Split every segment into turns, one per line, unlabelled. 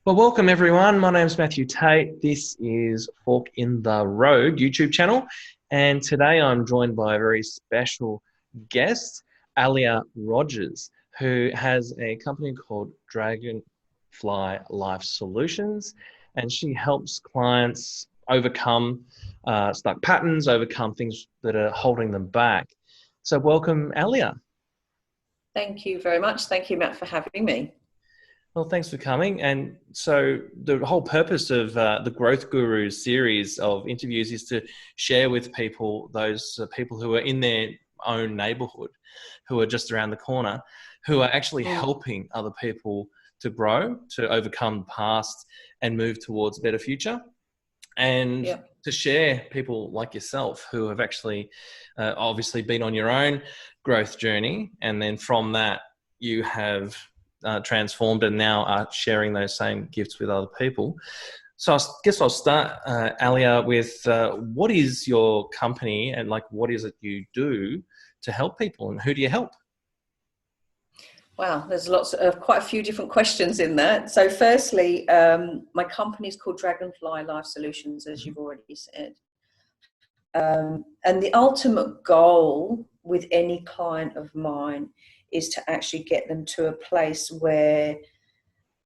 Well, welcome everyone. My name's Matthew Tait. This is Fork in the Road YouTube channel. And today I'm joined by a very special guest, Aliya Rodgers, who has a company called Dragonfly Life Solutions. And she helps clients overcome stuck patterns, overcome things that are holding them back. So welcome, Aliya.
Thank you very much. Thank you, Matt, for having me.
Well, thanks for coming. And so the whole purpose of the Growth Gurus series of interviews is to share with people, those people who are in their own neighborhood, who are just around the corner, who are actually helping other people to grow, to overcome the past and move towards a better future. And to share people like yourself who have actually obviously been on your own growth journey. And then from that, you have transformed and now are sharing those same gifts with other people. So I guess I'll start, Aliya, with what is your company and what is it you do to help people, and who do you help?
Wow, there's quite a few different questions in there. So firstly, my company is called Dragonfly Life Solutions, as you've already said. And the ultimate goal with any client of mine is to actually get them to a place where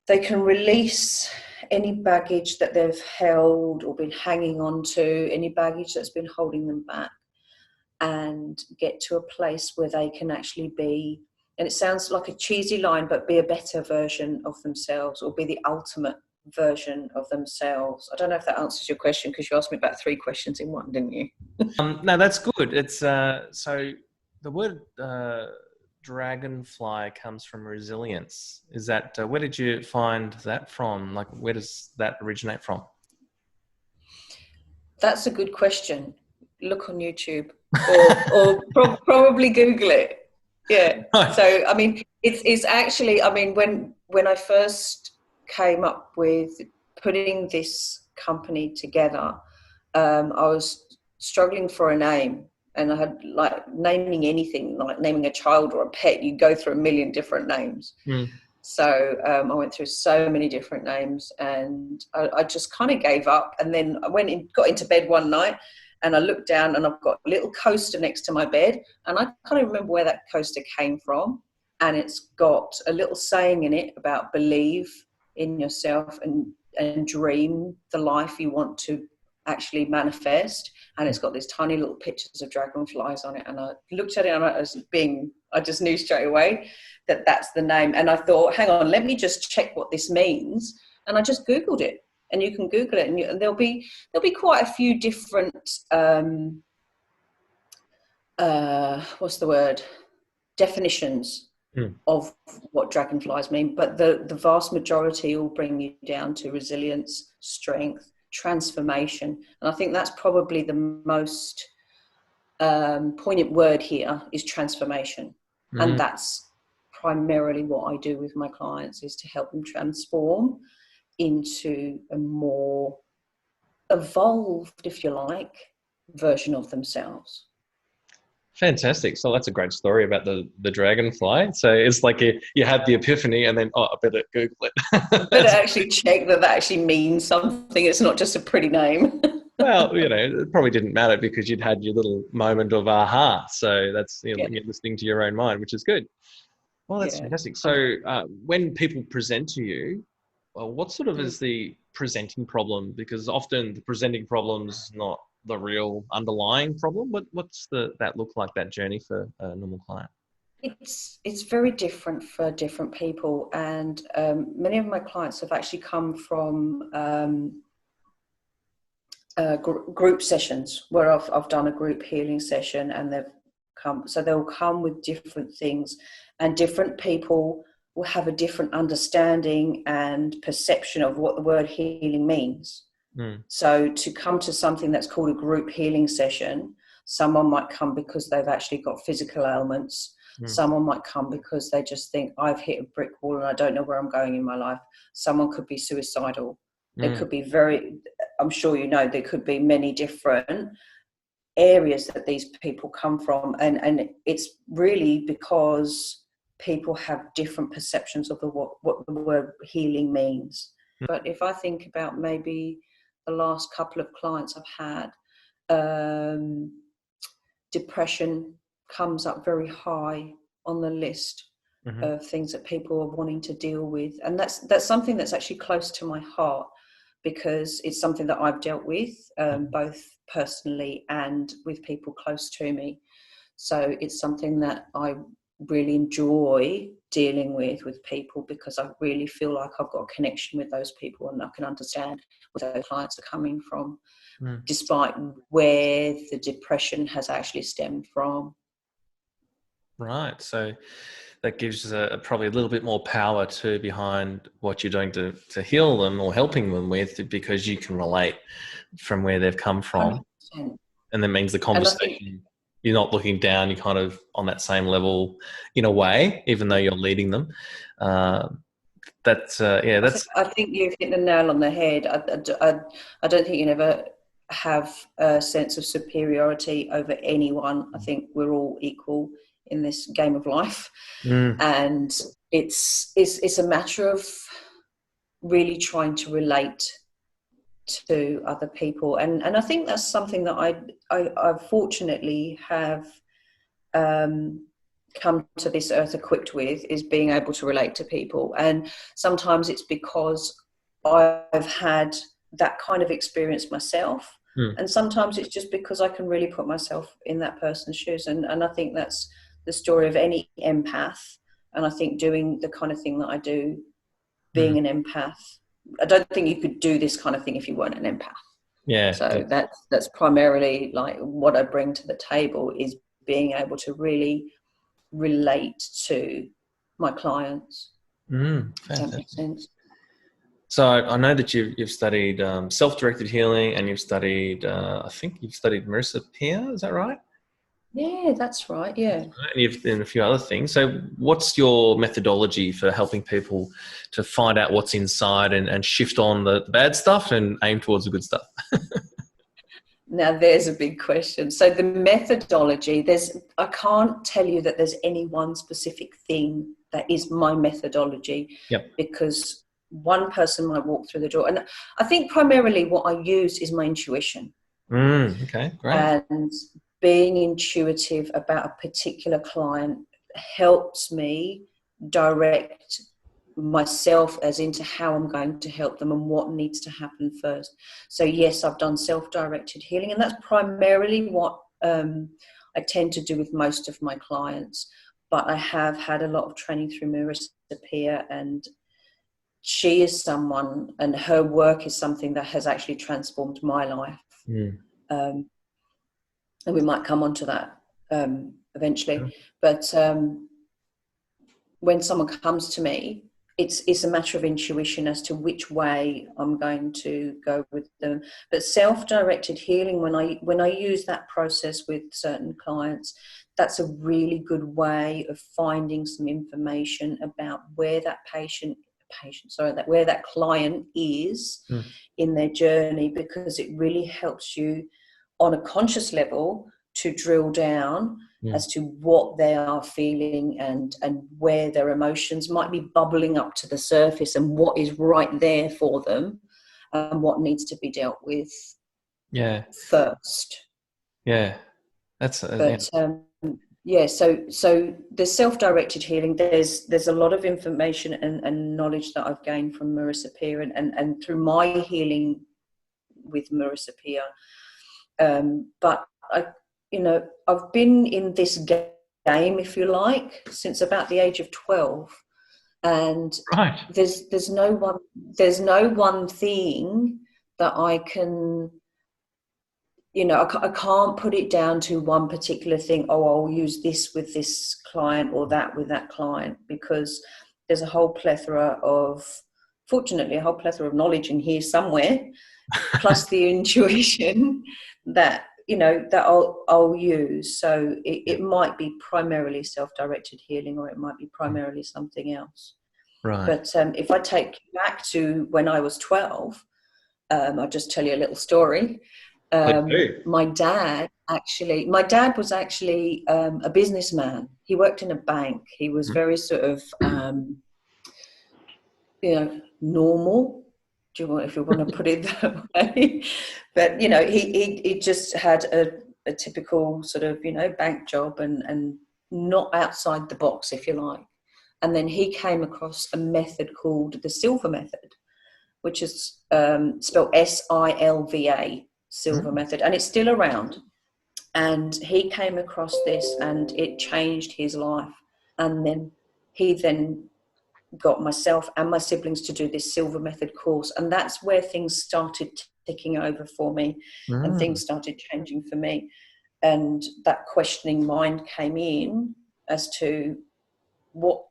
they can release any baggage that they've held or been hanging on to, any baggage that's been holding them back, and get to a place where they can actually be, and it sounds like a cheesy line, but be a better version of themselves, or be the ultimate version of themselves. I don't know if that answers your question, because you asked me about 3 questions in one, didn't you?
No, that's good. It's so the word dragonfly comes from resilience. Is that where did you find that from? Where does that originate from?
That's a good question. Look on YouTube or probably Google it. Yeah. So I mean, it's actually, I mean, when I first came up with putting this company together, I was struggling for a name. And I had naming anything, like naming a child or a pet, you go through a million different names. So I went through so many different names, and I just kind of gave up. And then I got into bed one night, and I looked down, and I've got a little coaster next to my bed, and I can't remember where that coaster came from. And it's got a little saying in it about believe in yourself and dream the life you want to actually manifest. And it's got these tiny little pictures of dragonflies on it, and I looked at it and I just knew straight away that that's the name. And I thought, hang on, let me just check what this means. And I just Googled it, and you can Google it, and there'll be quite a few different definitions of what dragonflies mean, but the vast majority all bring you down to resilience, strength, transformation. And I think that's probably the most poignant word here, is transformation. And that's primarily what I do with my clients, is to help them transform into a more evolved, if you like, version of themselves.
Fantastic. So that's a great story about the dragonfly. So it's like you had the epiphany, and then, I better Google it.
Better actually check that actually means something. It's not just a pretty name.
Well, it probably didn't matter because you'd had your little moment of aha. So that's, you're listening to your own mind, which is good. Well, that's fantastic. So when people present to you, well, what sort of is the presenting problem? Because often the presenting problem is not the real underlying problem. What's that look like, that journey for a normal client?
It's very different for different people, and many of my clients have actually come from group sessions where I've done a group healing session, and they'll come with different things, and different people will have a different understanding and perception of what the word healing means. So to come to something that's called a group healing session, someone might come because they've actually got physical ailments. Someone might come because they just think, I've hit a brick wall and I don't know where I'm going in my life. Someone could be suicidal. There could be I'm sure there could be many different areas that these people come from. And it's really because people have different perceptions of what the word healing means. But if I think about maybe the last couple of clients I've had, depression comes up very high on the list of things that people are wanting to deal with. And that's something that's actually close to my heart, because it's something that I've dealt with, both personally and with people close to me. So it's something that I really enjoy dealing with people, because I really feel like I've got a connection with those people and I can understand where those clients are coming from, despite where the depression has actually stemmed from.
Right. So that gives probably a little bit more power too behind what you're doing to heal them or helping them with, because you can relate from where they've come from.
100%.
And that means the conversation, you're not looking down, you're kind of on that same level in a way, even though you're leading them. I
think you've hit the nail on the head. I don't think you never have a sense of superiority over anyone. I think we're all equal in this game of life, and it's a matter of really trying to relate to other people, and I think that's something that I fortunately have come to this earth equipped with, is being able to relate to people. And sometimes it's because I've had that kind of experience myself, and sometimes it's just because I can really put myself in that person's shoes, and I think that's the story of any empath. And I think doing the kind of thing that I do, being an empath, I don't think you could do this kind of thing if you weren't an empath.
Yeah.
So that's primarily like what I bring to the table, is being able to really relate to my clients. Does that make sense?
So I know that you've studied self-directed healing, and you've studied, I think you've studied Marissa Peer, is that right?
Yeah, that's right, yeah.
And you've done a few other things. So what's your methodology for helping people to find out what's inside and shift on the bad stuff and aim towards the good stuff?
Now, there's a big question. So the methodology, I can't tell you that there's any one specific thing that is my methodology, because one person might walk through the door. And I think primarily what I use is my intuition.
Okay, great.
And being intuitive about a particular client helps me direct myself as into how I'm going to help them and what needs to happen first. So yes, I've done self-directed healing, and that's primarily what I tend to do with most of my clients. But I have had a lot of training through Marissa Peer, and she is someone, and her work is something that has actually transformed my life. And we might come on to that eventually. But when someone comes to me, it's a matter of intuition as to which way I'm going to go with them. But self-directed healing, when I use that process with certain clients, that's a really good way of finding some information about where that where that client is in their journey, because it really helps you on a conscious level to drill down as to what they are feeling and where their emotions might be bubbling up to the surface, and what is right there for them and what needs to be dealt with first. So the self-directed healing, there's a lot of information and knowledge that I've gained from Marissa Peer and through my healing with Marissa Peer. But I've been in this game, if you like, since about the age of 12, and there's no one thing that I can, I can't put it down to one particular thing. Oh, I'll use this with this client or that with that client, because there's fortunately a whole plethora of knowledge in here somewhere, plus the intuition that that I'll use. So it might be primarily self-directed healing, or it might be primarily something else.
Right.
But if I take you back to when I was 12, I'll just tell you a little story. My dad was actually a businessman. He worked in a bank. He was very sort of, normal. if you want to put it that way. But, he just had a typical sort of, bank job and not outside the box, if you like. And then he came across a method called the Silva Method, which is spelled SILVA, Silva Method, and it's still around. And he came across this and it changed his life. And then he got myself and my siblings to do this Silva Method course. And that's where things started ticking over for me and things started changing for me. And that questioning mind came in as to what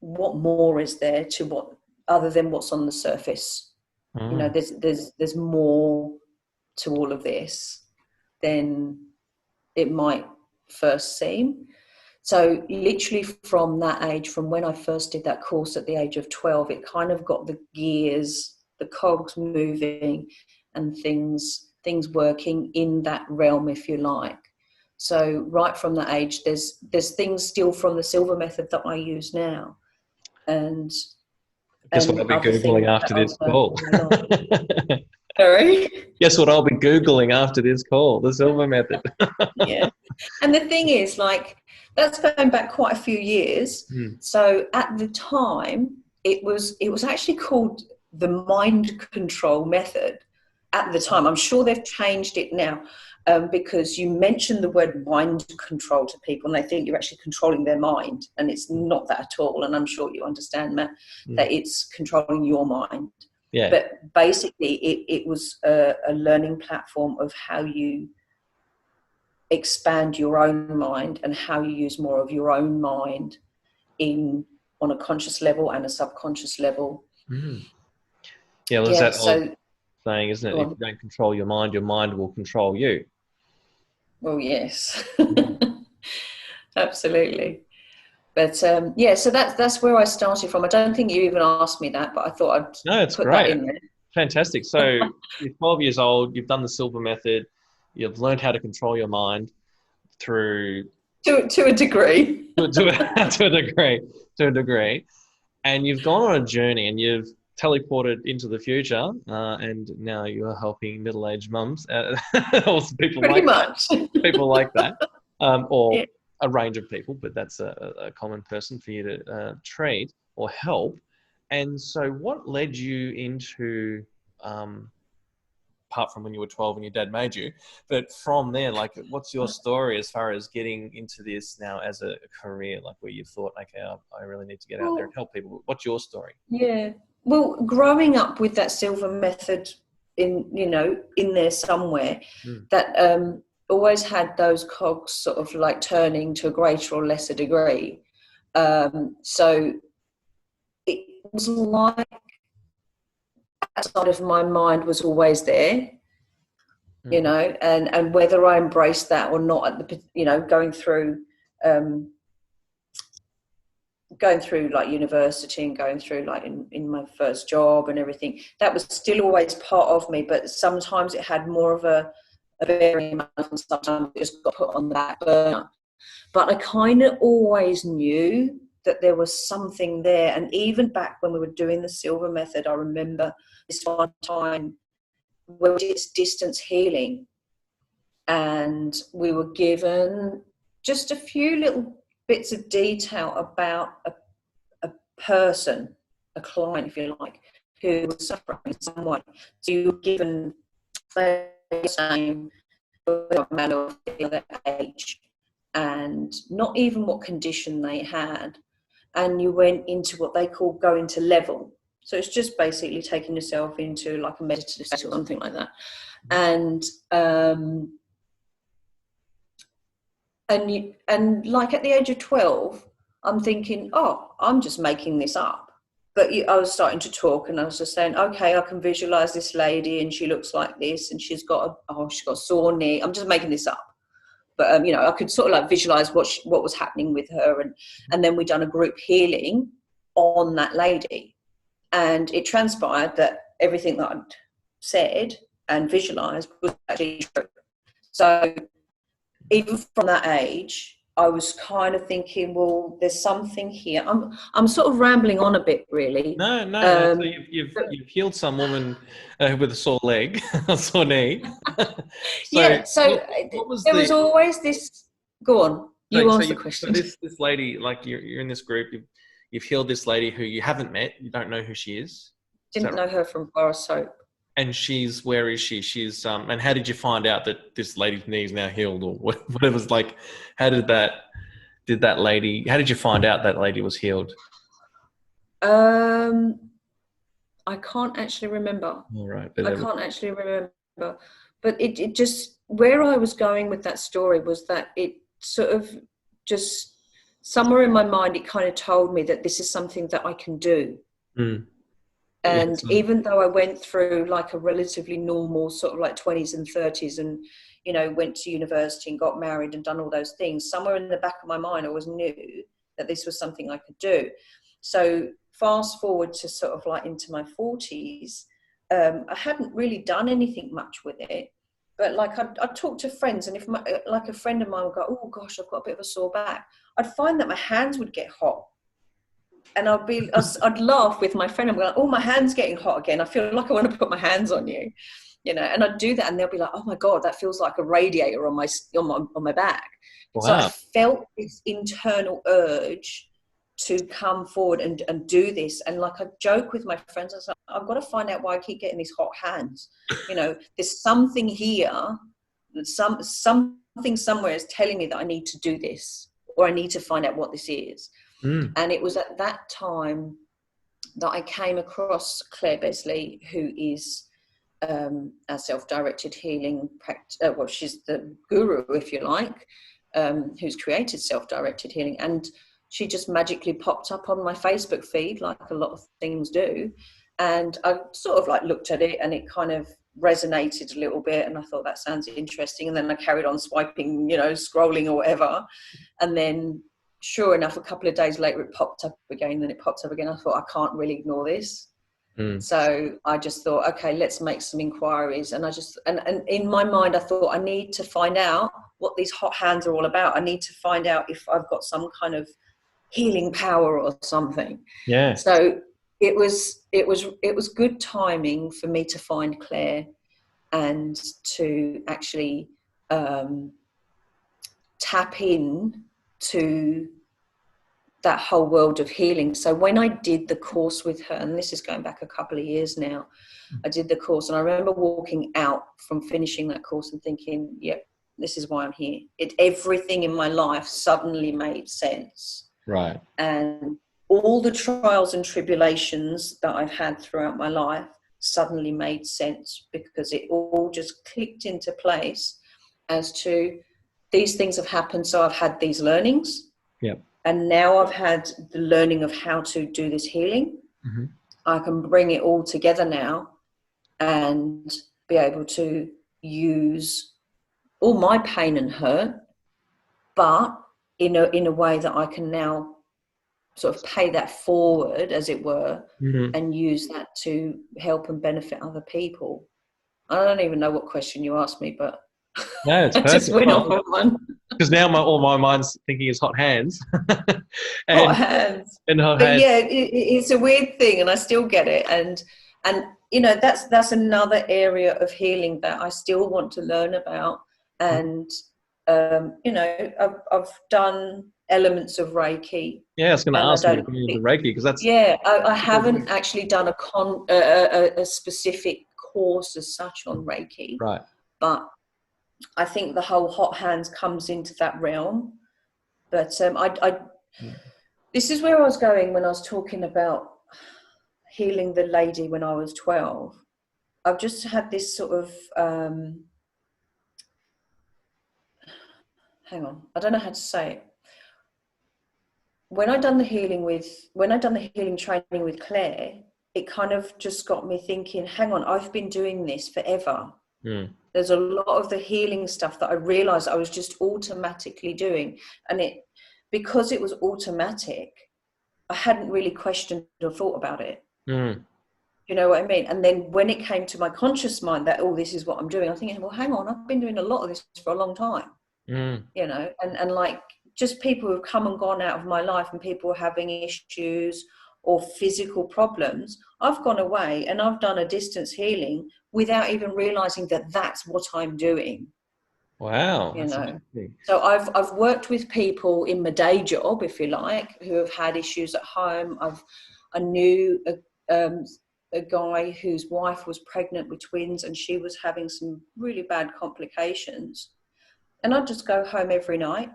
more is there to what other than what's on the surface. There's more to all of this than it might first seem. So literally from that age, from when I first did that course at the age of 12, it kind of got the gears, the cogs moving and things working in that realm, if you like. So right from that age, there's things still from the Silva Method that I use now. And
guess what I'll be Googling after this call?
Sorry?
Guess what I'll be Googling after this call? The Silva Method.
Yeah. And the thing is, that's going back quite a few years. So at the time, it was actually called the mind control method at the time. I'm sure they've changed it now. Because you mention the word mind control to people and they think you're actually controlling their mind, and it's not that at all. And I'm sure you understand, Matt, that it's controlling your mind.
Yeah.
But basically it was a learning platform of how you expand your own mind and how you use more of your own mind on a conscious level and a subconscious level.
Yeah, well, there's that old saying, isn't it? If you don't control your mind will control you.
Well, yes, absolutely. But so that's where I started from. I don't think you even asked me that, but I thought I'd put that in there.
Fantastic. So you're 12 years old. You've done the Silva Method. You've learned how to control your mind through
to a degree.
to a degree, and you've gone on a journey and you've teleported into the future, and now you are helping middle-aged mums, also people people like that, or a range of people, but that's a common person for you to treat or help. And so what led you into, apart from when you were 12 and your dad made you, but from there, what's your story as far as getting into this now as a career, where you thought, okay, I really need to get out there and help people? What's your story?
Yeah. Well, growing up with that Silva Method in there somewhere, that always had those cogs sort of turning to a greater or lesser degree. So it was like that side of my mind was always there, and whether I embraced that or not at the, going through university and going through in my first job and everything, that was still always part of me, but sometimes it had more of a bearing amount and sometimes it just got put on the back burner. But I kind of always knew that there was something there. And even back when we were doing the Silva Method, I remember this one time where we did distance healing and we were given just a few little bits of detail about a person, a client, if you like, who was suffering in some way. So you were given the same man of the age and not even what condition they had. And you went into what they call going to level. So it's just basically taking yourself into a meditative state or something like that. And at the age of 12, I'm thinking, I'm just making this up. But I was starting to talk and I was just saying, okay, I can visualize this lady and she looks like this and she's got a sore knee. I'm just making this up. But, I could sort of visualize what was happening with her. And then we done a group healing on that lady. And it transpired that everything that I'd said and visualized was actually true. So even from that age, I was kind of thinking, well, there's something here. I'm sort of rambling on a bit, really.
No. So you've healed some woman with a sore leg, a sore knee. So
Yeah. So
what was
there was always this. Go on. You ask the question.
So this lady, like you're in this group, you've healed this lady who you haven't met, you don't know who she is.
Didn't know her from bar of soap.
And where is she? She's and how did you find out that this lady's knee is now healed, or whatever's like? How did how did you find out that lady was healed?
I can't actually remember.
All right,
I can't actually remember. But it just, where I was going with that story was that it sort of just, somewhere in my mind, it kind of told me that this is something that I can do.
Mm.
And even though I went through like a relatively normal sort of like 20s and 30s and, you know, went to university and got married and done all those things, somewhere in the back of my mind, I always knew that this was something I could do. So fast forward to sort of like into my 40s, I hadn't really done anything much with it. But like I'd talk to friends, and if like a friend of mine would go, oh gosh, I've got a bit of a sore back, I'd find that my hands would get hot. And I'd laugh with my friend. I'm like, oh, my hand's getting hot again. I feel like I want to put my hands on you, you know. And I'd do that, and they'll be like, oh my God, that feels like a radiator on my back. Wow. So I felt this internal urge to come forward and do this. And like I joke with my friends, I was like, I've got to find out why I keep getting these hot hands. You know, there's something here, something somewhere is telling me that I need to do this, or I need to find out what this is. Mm. And it was at that time that I came across Claire Besley, who is a self-directed healing practice. Well, she's the guru, if you like, who's created self-directed healing. And she just magically popped up on my Facebook feed, like a lot of things do. And I sort of like looked at it, and it kind of resonated a little bit. And I thought, that sounds interesting. And then I carried on swiping, you know, scrolling or whatever. And then sure enough, a couple of days later, it popped up again, then it popped up again. I thought, I can't really ignore this. Mm. So I just thought, okay, let's make some inquiries. And and in my mind, I thought, I need to find out what these hot hands are all about. I need to find out if I've got some kind of healing power or something.
Yeah.
So it was good timing for me to find Claire and to actually tap in to that whole world of healing. So when I did the course with her, and this is going back a couple of years now, I did the course, and I remember walking out from finishing that course and thinking, yep, this is why I'm here. Everything in my life suddenly made sense.
Right.
And all the trials and tribulations that I've had throughout my life suddenly made sense, because it all just clicked into place as to, these things have happened, so I've had these learnings.
Yep.
And now I've had the learning of how to do this healing. Mm-hmm. I can bring it all together now and be able to use all my pain and hurt, but in a way that I can now sort of pay that forward, as it were, mm-hmm. and use that to help and benefit other people. I don't even know what question you asked me, but
no, it's
I just went off on one.
Because now all my mind's thinking is hot hands.
Hot hands.
And hot
but
hands.
Yeah, it's a weird thing, and I still get it. And you know, that's another area of healing that I still want to learn about. And you know, I've done elements of Reiki.
Yeah, I was going to ask you the Reiki, because that's...
Yeah, I haven't actually done a specific course as such on Reiki.
Right.
But I think the whole hot hands comes into that realm. But this is where I was going when I was talking about healing the lady when I was 12. I've just had this sort of... hang on, I don't know how to say it. When I done the healing training with Claire, it kind of just got me thinking, hang on, I've been doing this forever. Mm. There's a lot of the healing stuff that I realized I was just automatically doing. And because it was automatic, I hadn't really questioned or thought about it. Mm. You know what I mean? And then when it came to my conscious mind that, oh, this is what I'm doing, I'm thinking, well, hang on, I've been doing a lot of this for a long time. Mm. You know, and like, just people who've come and gone out of my life, and people having issues or physical problems, I've gone away and I've done a distance healing without even realizing that that's what I'm doing.
Wow.
You know, so I've worked with people in my day job, if you like, who have had issues at home. I knew a guy whose wife was pregnant with twins, and she was having some really bad complications. And I'd just go home every night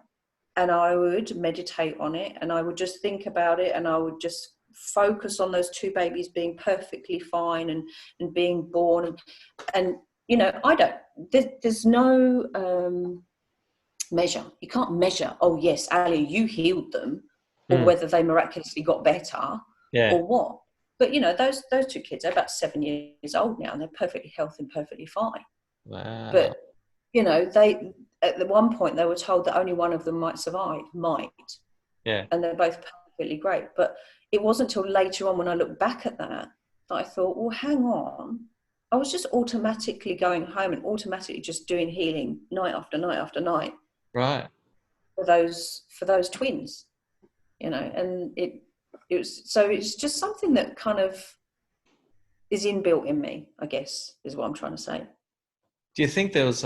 and I would meditate on it, and I would just think about it, and I would just focus on those two babies being perfectly fine and being born. And you know, there's no measure. You can't measure, oh yes, Ali, you healed them, or whether they miraculously got better, or what. But you know, those two kids are about 7 years old now, and they're perfectly healthy and perfectly fine.
Wow.
But you know, they at the one point they were told that only one of them might survive, and they're both perfectly great. But it wasn't until later on, when I look back at that I thought, well, hang on, I was just automatically going home and automatically just doing healing night after night after night,
right,
for those twins, you know. And it was, so it's just something that kind of is inbuilt in me, I guess, is what I'm trying to say.
Do you think there was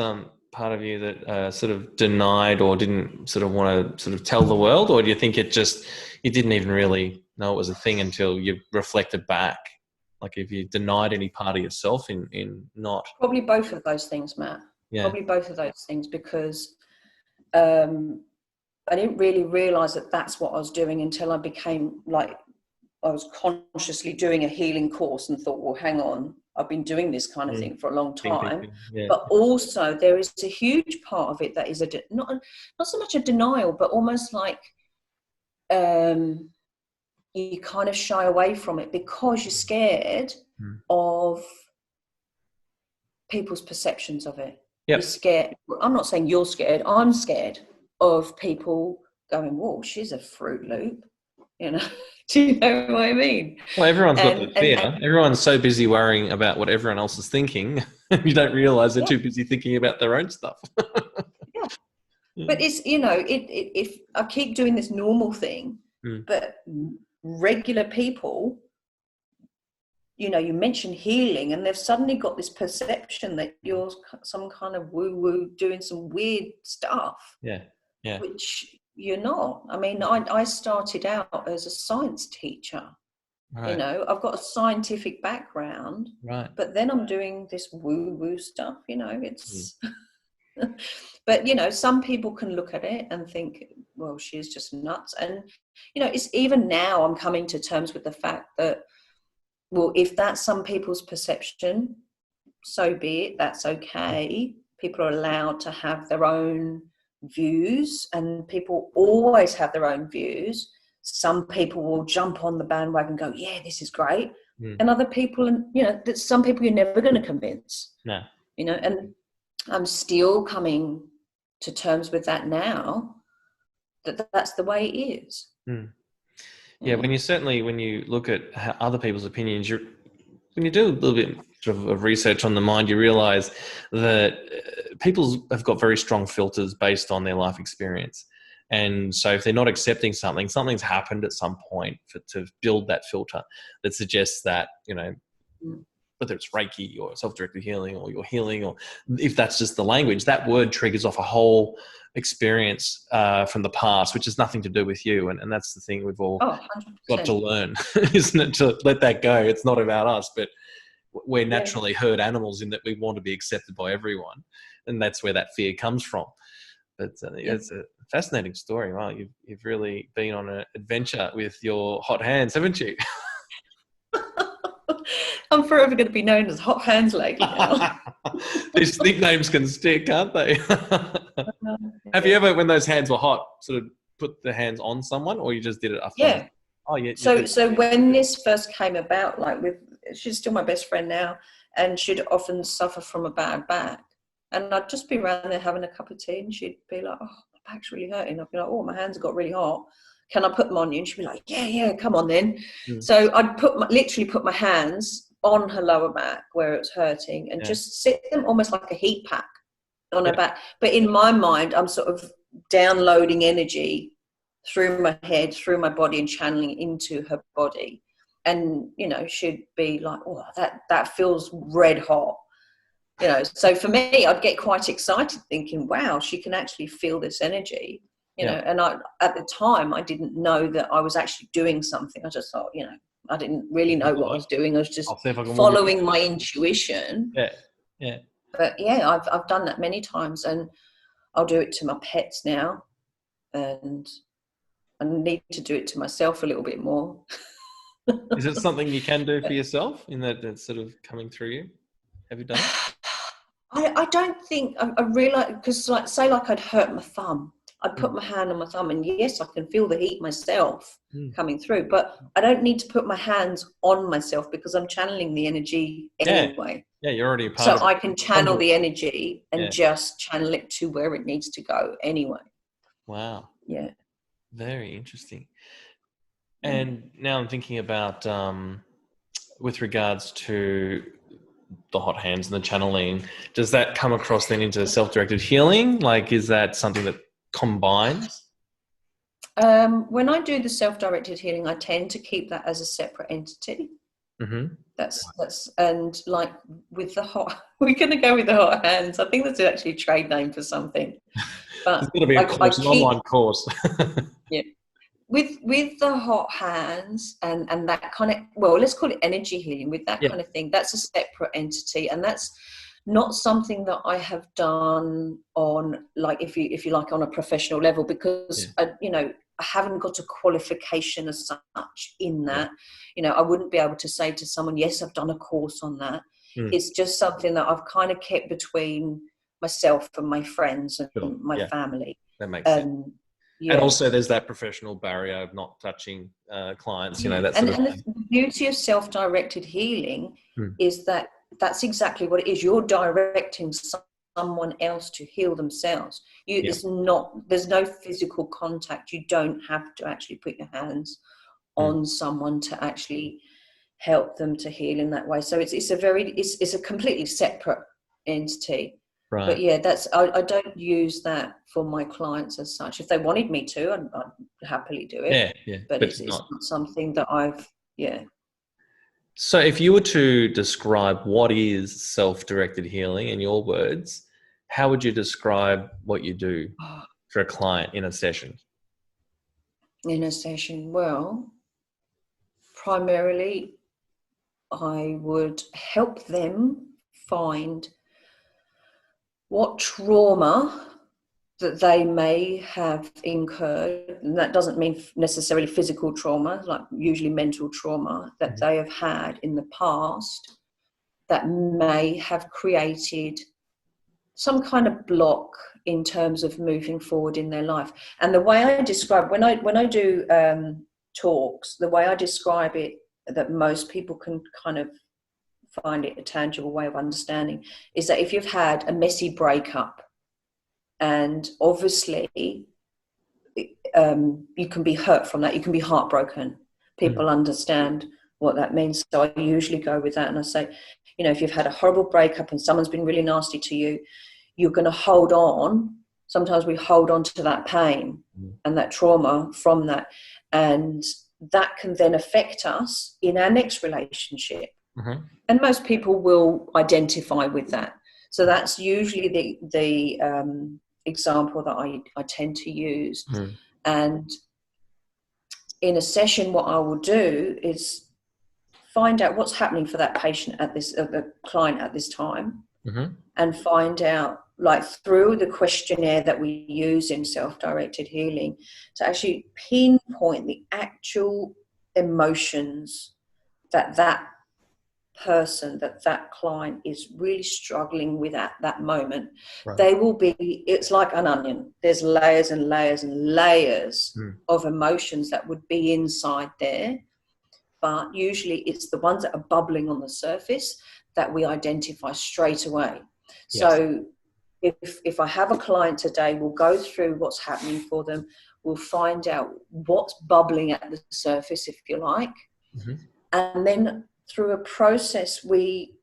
part of you that sort of denied or didn't sort of want to sort of tell the world, or do you think you didn't even really know it was a thing until you reflected back? Like, if you denied any part of yourself in not...
Probably both of those things, Matt.
Yeah.
Probably both of those things, because I didn't really realise that that's what I was doing until I became, like, I was consciously doing a healing course and thought, well, hang on, I've been doing this kind of thing for a long time. But also there is a huge part of it that is not so much a denial, but almost like you kind of shy away from it because you're scared of people's perceptions of it. You're scared. I'm not saying you're scared. I'm scared of people going, whoa, she's a Fruit Loop, you know. Do you know what I mean?
Well, everyone's got the fear. Everyone's so busy worrying about what everyone else is thinking. You don't realise they're too busy thinking about their own stuff.
But it's, you know, if I keep doing this normal thing, but regular people, you know, you mention healing and they've suddenly got this perception that you're some kind of woo-woo doing some weird stuff. Which you're not. I mean, I started out as a science teacher. You know, I've got a scientific background, but then I'm doing this woo-woo stuff, you know, it's... But, you know, some people can look at it and think, well, she's just nuts. And, you know, it's even now I'm coming to terms with the fact that, well, if that's some people's perception, so be it, that's okay. People are allowed to have their own views, and people always have their own views. Some people will jump on the bandwagon and go, yeah, this is great. And other people, and you know, that some people you're never going to convince. You know, and I'm still coming to terms with that now, that's the way it is.
Yeah, when you look at how other people's opinions, when you do a little bit of research on the mind, you realise that people have got very strong filters based on their life experience. And so if they're not accepting something's happened at some point to build that filter that suggests that, you know, whether it's Reiki or self-directed healing or your healing, or if that's just the language, that word triggers off a whole experience from the past, which has nothing to do with you. And that's the thing we've all got to learn, isn't it? To let that go. It's not about us, but we're naturally herd animals in that we want to be accepted by everyone. And that's where that fear comes from. But it's a fascinating story. Wow, you've really been on an adventure with your hot hands, haven't you?
I'm forever going to be known as Hot Hands Lady now.
These nicknames can stick, can't they? Have you ever, when those hands were hot, sort of put the hands on someone, or you just did it after?
Yeah.
Oh, yeah.
So when this first came about, like she's still my best friend now, and she'd often suffer from a bad back. And I'd just be around there having a cup of tea, and she'd be like, oh, my back's really hurting. I'd be like, oh, my hands have got really hot. Can I put them on you? And she'd be like, yeah, come on then. So I'd literally put my hands on her lower back where it was hurting and just sit them almost like a heat pack on her back. But in my mind, I'm sort of downloading energy through my head, through my body, and channeling into her body. And, you know, she'd be like, oh, that feels red hot. You know, so for me, I'd get quite excited thinking, wow, she can actually feel this energy, you know, and at the time I didn't know that I was actually doing something. I just thought, you know, I didn't really know what I was doing. I was just following my intuition.
Yeah.
But yeah, I've done that many times, and I'll do it to my pets now, and I need to do it to myself a little bit more.
Is it something you can do for yourself in that it's sort of coming through you? Have you done it?
I don't think I realize, because say I'd hurt my thumb, I'd put my hand on my thumb, and yes, I can feel the heat myself coming through, but I don't need to put my hands on myself because I'm channeling the energy anyway.
Yeah, you're already a part of it.
So I can channel the energy and just channel it to where it needs to go anyway.
Wow.
Yeah.
Very interesting. And now I'm thinking about with regards to the hot hands and the channeling, does that come across then into self-directed healing? Like, is that something that combines?
When I do the self-directed healing, I tend to keep that as a separate entity.
Mm-hmm.
That's and like with the hot, we're going to go with the hot hands. I think that's actually a trade name for something. But
it's going to be an online course.
Yeah. With the hot hands and that kind of, well, let's call it energy healing, with that kind of thing, that's a separate entity, and that's not something that I have done on, like, if you like, on a professional level, because you know, I haven't got a qualification as such in that. You know, I wouldn't be able to say to someone, yes, I've done a course on that. It's just something that I've kind of kept between myself and my friends and my family.
That makes sense.
Yeah.
And also there's that professional barrier of not touching clients, you know, that sort of thing.
The beauty of self-directed healing is that that's exactly what it is. You're directing someone else to heal themselves. It's not, there's no physical contact. You don't have to actually put your hands on someone to actually help them to heal in that way. So it's a completely separate entity.
Right.
But yeah, I don't use that for my clients as such. If they wanted me to, I'd happily do it.
Yeah.
But it's not something that
So if you were to describe what is self-directed healing in your words, how would you describe what you do for a client in a session?
In a session, well, primarily I would help them find what trauma that they may have incurred, and that doesn't mean necessarily physical trauma, like usually mental trauma that they have had in the past that may have created some kind of block in terms of moving forward in their life. And the way I describe, when I do talks, the way I describe it, that most people can kind of find it a tangible way of understanding, is that if you've had a messy breakup, and obviously you can be hurt from that, you can be heartbroken, people understand what that means. So I usually go with that, and I say, you know, if you've had a horrible breakup and someone's been really nasty to you, you're going to hold on. Sometimes we hold on to that pain and that trauma from that, and that can then affect us in our next relationship. And most people will identify with that. So that's usually the example that I tend to use. And in a session, what I will do is find out what's happening for that patient the client at this time, and find out, like, through the questionnaire that we use in self-directed healing, to actually pinpoint the actual emotions that person, that client is really struggling with at that moment. They will be, it's like an onion, there's layers and layers and layers of emotions that would be inside there, but usually it's the ones that are bubbling on the surface that we identify straight away. So if I have a client today, we'll go through what's happening for them, we'll find out what's bubbling at the surface, if you like, and then through a process, we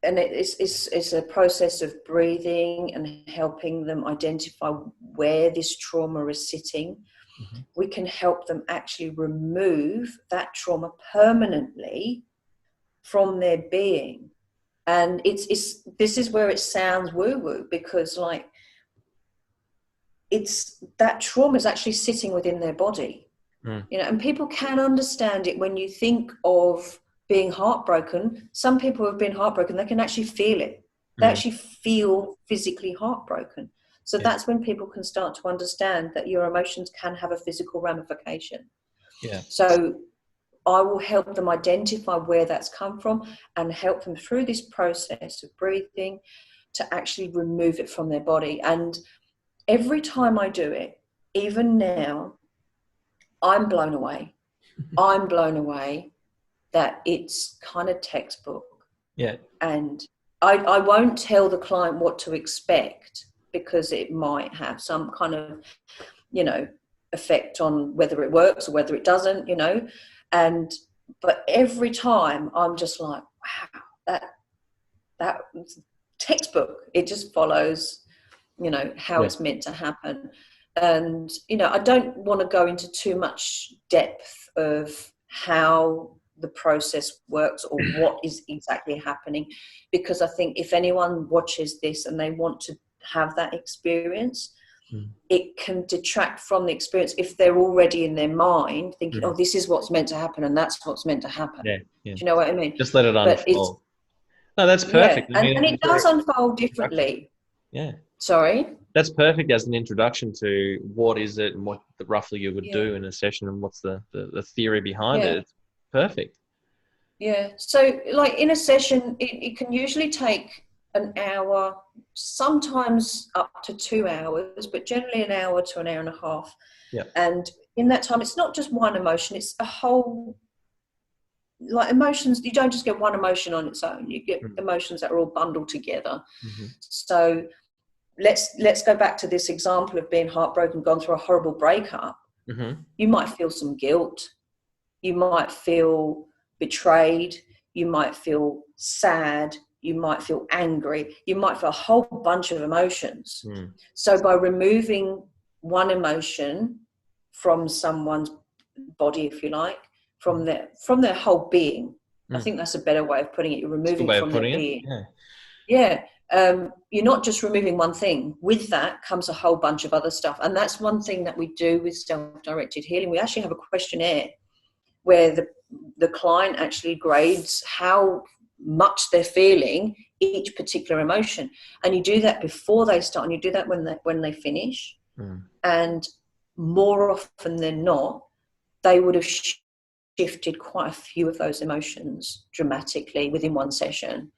and it's a process of breathing and helping them identify where this trauma is sitting.
Mm-hmm.
We can help them actually remove that trauma permanently from their being. And this is where it sounds woo-woo, because like it's that trauma is actually sitting within their body. You know, and people can understand it. When you think of being heartbroken, some people who have been heartbroken, they can actually feel it. They actually feel physically heartbroken. So that's when people can start to understand that your emotions can have a physical ramification. So I will help them identify where that's come from and help them through this process of breathing to actually remove it from their body. And every time I do it, even now, I'm blown away. I'm blown away that it's kind of textbook. And I won't tell the client what to expect, because it might have some kind of, you know, effect on whether it works or whether it doesn't, you know. But every time I'm just like, wow, that textbook. It just follows, you know, how it's meant to happen. And, you know, I don't want to go into too much depth of how the process works or what is exactly happening, because I think if anyone watches this and they want to have that experience, it can detract from the experience if they're already in their mind thinking, oh, this is what's meant to happen and that's what's meant to happen. Do you know what I mean?
Just let it unfold. No, that's perfect.
I mean, and it does unfold differently. Sorry?
That's perfect as an introduction to what is it and what roughly you would do in a session and what's the theory behind it. It's perfect.
So like in a session, it can usually take an hour, sometimes up to 2 hours, but generally an hour to an hour and a half. And in that time, it's not just one emotion, it's a whole, like emotions, you don't just get one emotion on its own, you get emotions that are all bundled together. So let's go back to this example of being heartbroken, gone through a horrible breakup. You might feel some guilt, you might feel betrayed, you might feel sad, you might feel angry, you might feel a whole bunch of emotions. So by removing one emotion from someone's body, if you like, from their whole being, I think that's a better way of putting it. You're removing from their being. You're not just removing one thing. With that comes a whole bunch of other stuff. And that's one thing that we do with self-directed healing. We actually have a questionnaire where the client actually grades how much they're feeling each particular emotion. And you do that before they start, and you do that when they finish. And more often than not, they would have shifted quite a few of those emotions dramatically within one session.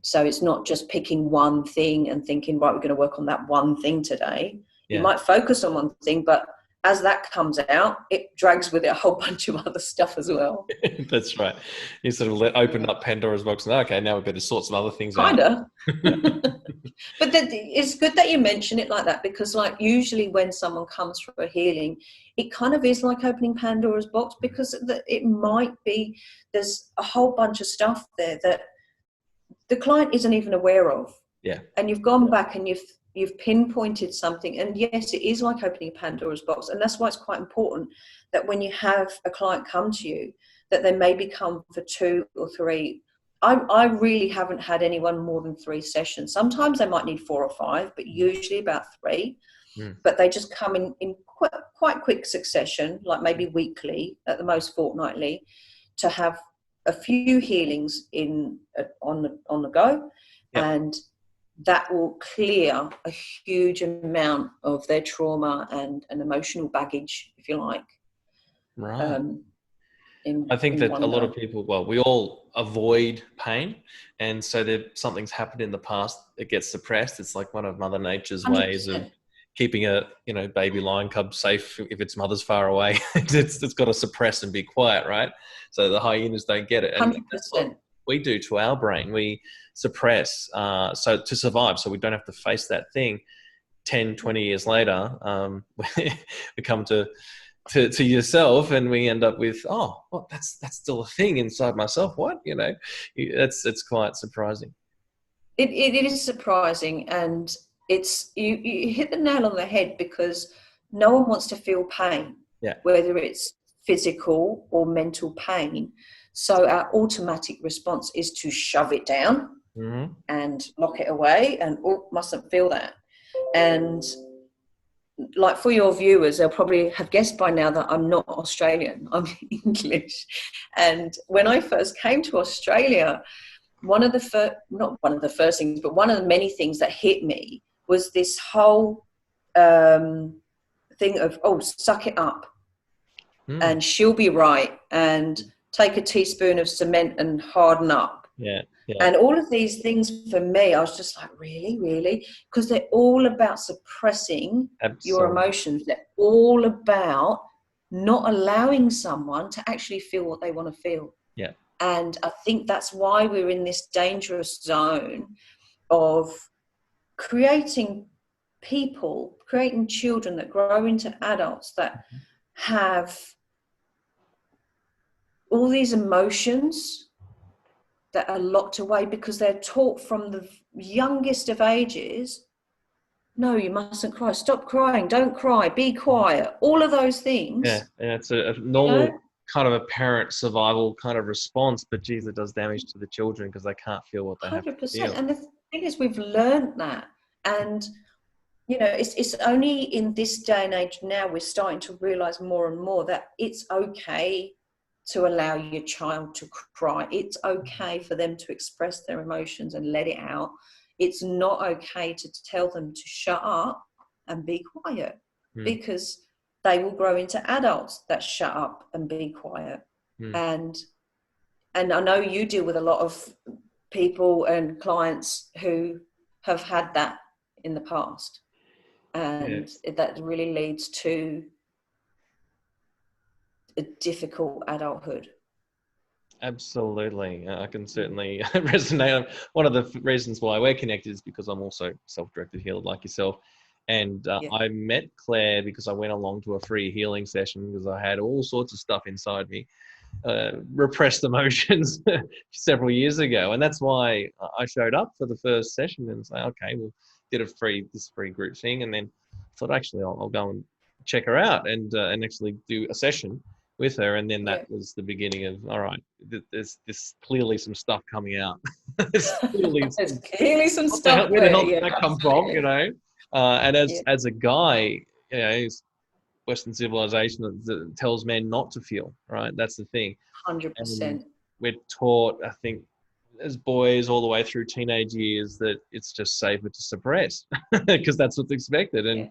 So it's not just picking one thing and thinking, right, we're going to work on that one thing today. You might focus on one thing, but as that comes out, it drags with it a whole bunch of other stuff as well.
That's right. You sort of open up Pandora's box and, okay, now we better sort some other things out.
Kinda. But it's good that you mention it like that, because like usually when someone comes for a healing, it kind of is like opening Pandora's box, because it might be, there's a whole bunch of stuff there that the client isn't even aware of. And you've gone back and you've pinpointed something. And yes, it is like opening Pandora's box. And that's why it's quite important that when you have a client come to you, that they maybe come for 2 or 3. I really haven't had anyone more than 3 sessions. Sometimes they might need 4 or 5, but usually about 3. But they just come in quite quick succession, like maybe weekly, at the most fortnightly, to have a few healings on the go. And that will clear a huge amount of their trauma and emotional baggage, if you like.
I think that a lot of people, well, we all avoid pain. And so something's happened in the past, it gets suppressed. It's like one of Mother Nature's 100%. Ways of keeping a baby lion cub safe if its mother's far away. it's got to suppress and be quiet, right? So the hyenas don't get it. And
100%.
that's what we do to our brain. We suppress so to survive, so we don't have to face that thing. 10, 20 years later, we come to yourself and we end up with, that's still a thing inside myself. What? It's quite surprising.
It is surprising, and you hit the nail on the head, because no one wants to feel pain, whether it's physical or mental pain. So our automatic response is to shove it down and lock it away, and mustn't feel that. And like, for your viewers, they'll probably have guessed by now that I'm not Australian, I'm English. And when I first came to Australia, one of the many things that hit me was this whole thing of, suck it up and she'll be right, and take a teaspoon of cement and harden up. And all of these things, for me, I was just like, really? Because they're all about suppressing your emotions. They're all about not allowing someone to actually feel what they want to feel. And I think that's why we're in this dangerous zone of creating children that grow into adults that have all these emotions that are locked away, because they're taught from the youngest of ages, no, you mustn't cry, stop crying, don't cry, be quiet, all of those things.
And it's a normal kind of a parent survival kind of response, but geez, it does damage to the children because they can't feel what they 100%. Have to feel.
And the thing is, we've learned that, and it's only in this day and age now we're starting to realize more and more that it's okay to allow your child to cry. It's okay for them to express their emotions and let it out. It's not okay to tell them to shut up and be quiet, because they will grow into adults that shut up and be quiet. And I know you deal with a lot of people and clients who have had that in the past, and that really leads to a difficult adulthood.
Absolutely. I can certainly resonate. One of the reasons why we're connected is because I'm also self-directed healer like yourself. And I met Claire because I went along to a free healing session because I had all sorts of stuff inside me, repressed emotions several years ago. And that's why I showed up for the first session and say, okay, we'll did this free group thing. And then thought, actually, I'll go and check her out and actually do a session with her. And then that was the beginning of, all right, there's clearly some stuff coming out. there's clearly
some stuff.
Where the hell did that come from, and as a guy, Western civilization that tells men not to feel, right? That's the thing.
100%.
We're taught, I think, as boys all the way through teenage years, that it's just safer to suppress because that's what's expected. And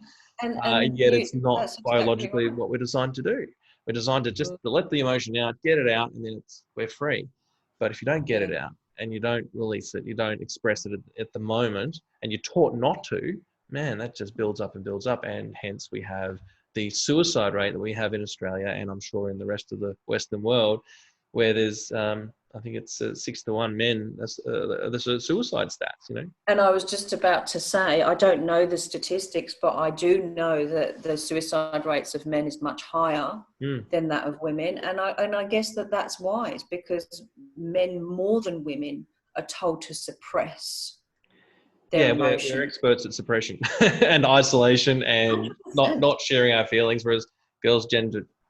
yet it's not biologically what we're designed to do. We're designed to just let the emotion out, get it out, and then we're free. But if you don't get it out and you don't release it, you don't express it at the moment, and you're taught not to, man, that just builds up and builds up. And hence we have the suicide rate that we have in Australia, and I'm sure in the rest of the Western world, where there's, I think it's 6-to-1 men, the suicide stats,
And I was just about to say, I don't know the statistics, but I do know that the suicide rates of men is much higher than that of women. And I guess that's why. It's because men more than women are told to suppress their emotion.
We're experts at suppression and isolation and not sharing our feelings, whereas girls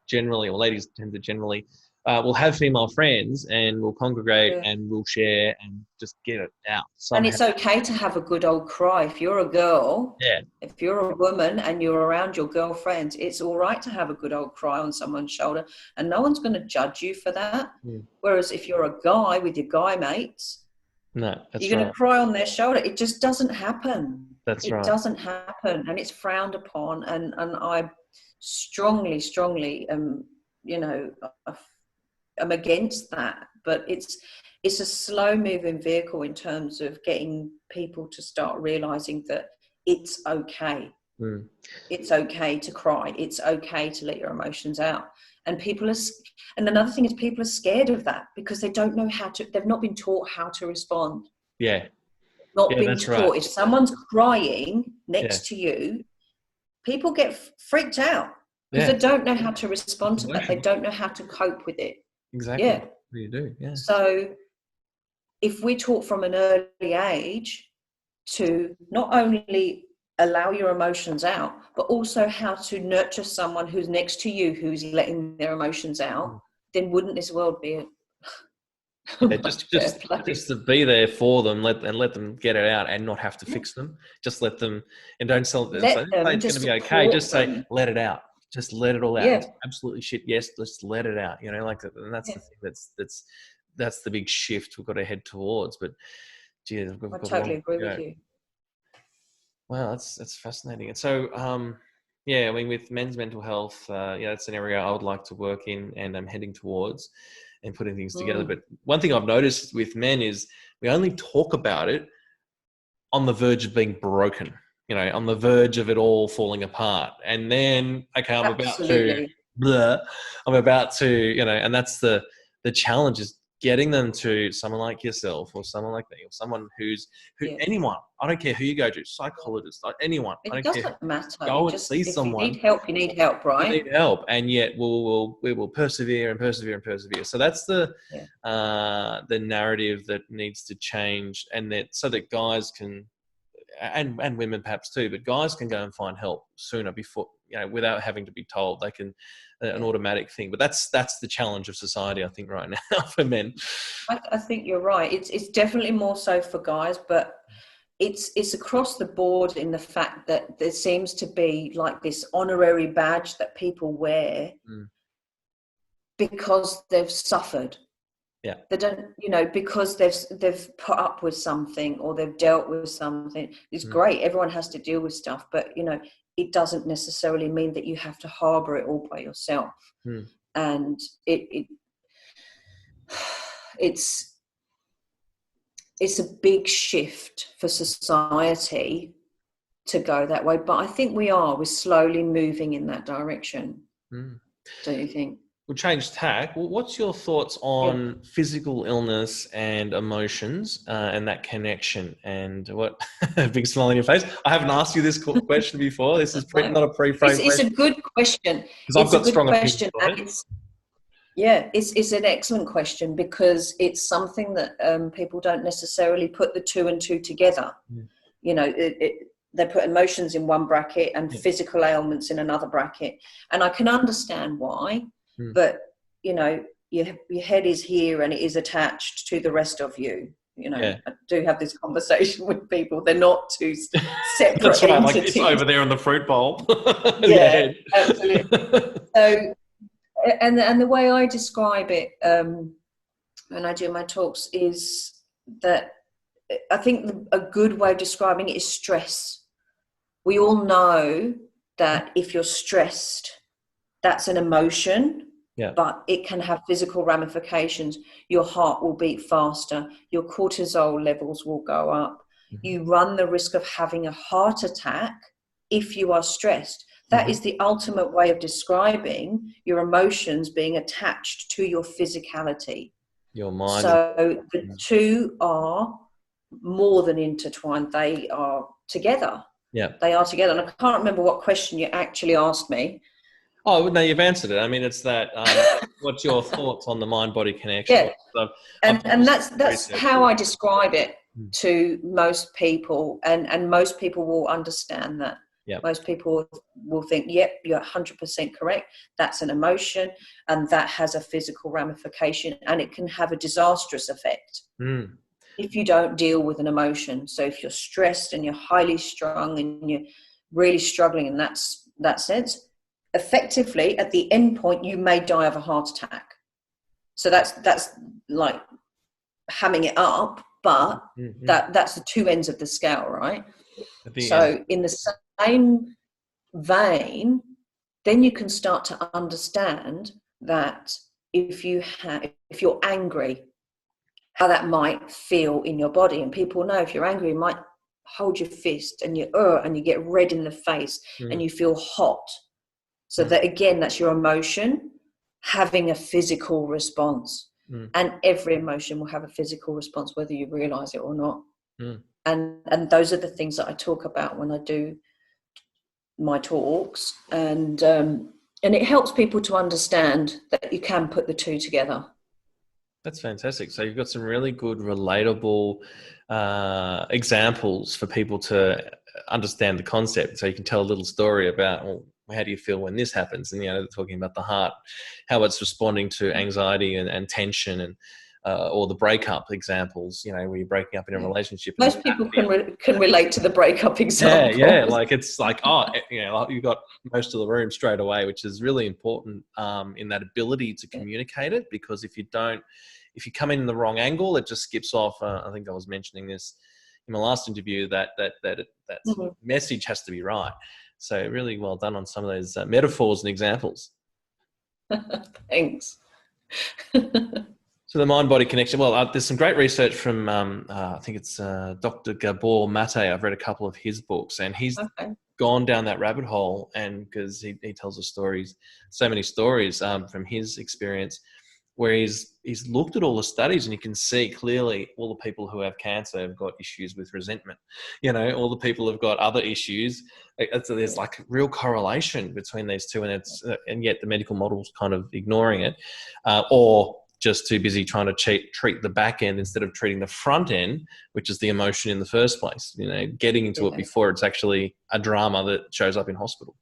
generally, or ladies tend to generally, we'll have female friends and we'll congregate and we'll share and just get it out. Somehow.
And it's okay to have a good old cry. If you're a girl, if you're a woman and you're around your girlfriends, it's all right to have a good old cry on someone's shoulder, and no one's going to judge you for that. Whereas if you're a guy with your guy mates, you're going to cry on their shoulder. It just doesn't happen. It doesn't happen, and it's frowned upon. And I strongly, I'm against that. But it's a slow moving vehicle in terms of getting people to start realizing that it's okay. It's okay to cry. It's okay to let your emotions out. And and another thing is, people are scared of that because they don't know they've not been taught how to respond. Not been taught. If someone's crying next to you, people get freaked out because they don't know how to respond to that. They don't know how to cope with it.
Exactly. You do. Yeah.
So if we taught from an early age to not only allow your emotions out, but also how to nurture someone who's next to you who's letting their emotions out, then wouldn't this world be
just to be there for them, let them get it out and not have to fix them. Just let them, and don't say it's going to be okay. Just say, let it out. Just let it all out. It's absolutely shit. Yes, just let it out. You know, like that. And that's the thing. That's the big shift we've got to head towards. But gee, I
totally agree with you.
Wow, that's fascinating. And so, yeah, I mean, with men's mental health, that's an area I would like to work in, and I'm heading towards, and putting things together. But one thing I've noticed with men is we only talk about it on the verge of being broken, you know, on the verge of it all falling apart. And then, okay, I'm about to, you know, and that's the challenge, is getting them to someone like yourself or someone like me or someone anyone, I don't care who you go to, psychologist, anyone.
It doesn't matter.
Go and see someone.
If you need help, you need help, right?
You need help, and yet we will persevere and persevere and persevere. So that's the narrative that needs to change, and that so that guys can, and women perhaps too, but guys can go and find help sooner, before, you know, without having to be told. They can, an automatic thing. But that's the challenge of society, I think, right now for men.
I think you're right. It's definitely more so for guys, but it's across the board, in the fact that there seems to be like this honorary badge that people wear because they've suffered.
Yeah.
They don't, you know, because they've put up with something or they've dealt with something. It's great. Everyone has to deal with stuff, but, you know, it doesn't necessarily mean that you have to harbor it all by yourself. And it's a big shift for society to go that way. But I think we're slowly moving in that direction. Don't you think?
We'll change tack. Well, what's your thoughts on physical illness and emotions, and that connection? And what big smile on your face. I haven't asked you this question before. This is not a pre-framed question.
It's a good question.
Because I've got strong opinions on it.
It's an excellent question, because it's something that people don't necessarily put the two and two together. You know, they put emotions in one bracket and physical ailments in another bracket. And I can understand why. But, you know, your head is here and it is attached to the rest of you. You know, I do have this conversation with people. They're not two separate
That's right,
entities.
like it's over there in the fruit bowl.
Absolutely. So, and the way I describe it when I do my talks is that I think a good way of describing it is stress. We all know that if you're stressed, that's an emotion, but it can have physical ramifications. Your heart will beat faster. Your cortisol levels will go up. You run the risk of having a heart attack if you are stressed. That is the ultimate way of describing your emotions being attached to your physicality.
Your mind.
So the two are more than intertwined. They are together.
Yeah.
They are together. And I can't remember what question you actually asked me.
Oh, no, you've answered it. I mean, it's that, what's your thoughts on the mind-body connection?
Yeah. So and that's how I describe it to most people. And most people will understand that. Yep. Most people will think, yep, you're 100% correct. That's an emotion, and that has a physical ramification, and it can have a disastrous effect if you don't deal with an emotion. So if you're stressed and you're highly strung and you're really struggling in that sense, effectively at the end point, you may die of a heart attack. So that's like hamming it up, but that's the two ends of the scale, right? So in the same vein, then you can start to understand that if you're angry, how that might feel in your body. And people know if you're angry, you might hold your fist and you get red in the face and you feel hot. So that, again, that's your emotion having a physical response. And every emotion will have a physical response, whether you realize it or not. And those are the things that I talk about when I do my talks. And it helps people to understand that you can put the two together.
That's fantastic. So you've got some really good, relatable examples for people to understand the concept. So you can tell a little story about, well, how do you feel when this happens? And, they're talking about the heart, how it's responding to anxiety and tension, and or the breakup examples, where you're breaking up in a relationship.
Most people can relate to the breakup example.
Yeah. Like, it's like, you've got most of the room straight away, which is really important in that ability to communicate it. Because if you come in the wrong angle, it just skips off. I think I was mentioning this in my last interview, that message has to be right. So really well done on some of those metaphors and examples.
Thanks.
So the mind-body connection. Well, there's some great research from, I think it's Dr. Gabor Mate. I've read a couple of his books, and he's gone down that rabbit hole, and because he tells us stories, so many stories from his experience, where he's looked at all the studies, and you can see clearly all the people who have cancer have got issues with resentment. All the people who've got other issues. So there's like real correlation between these two, and yet the medical model's kind of ignoring it, or just too busy trying to treat the back end instead of treating the front end, which is the emotion in the first place. Getting into it before it's actually a drama that shows up in hospital.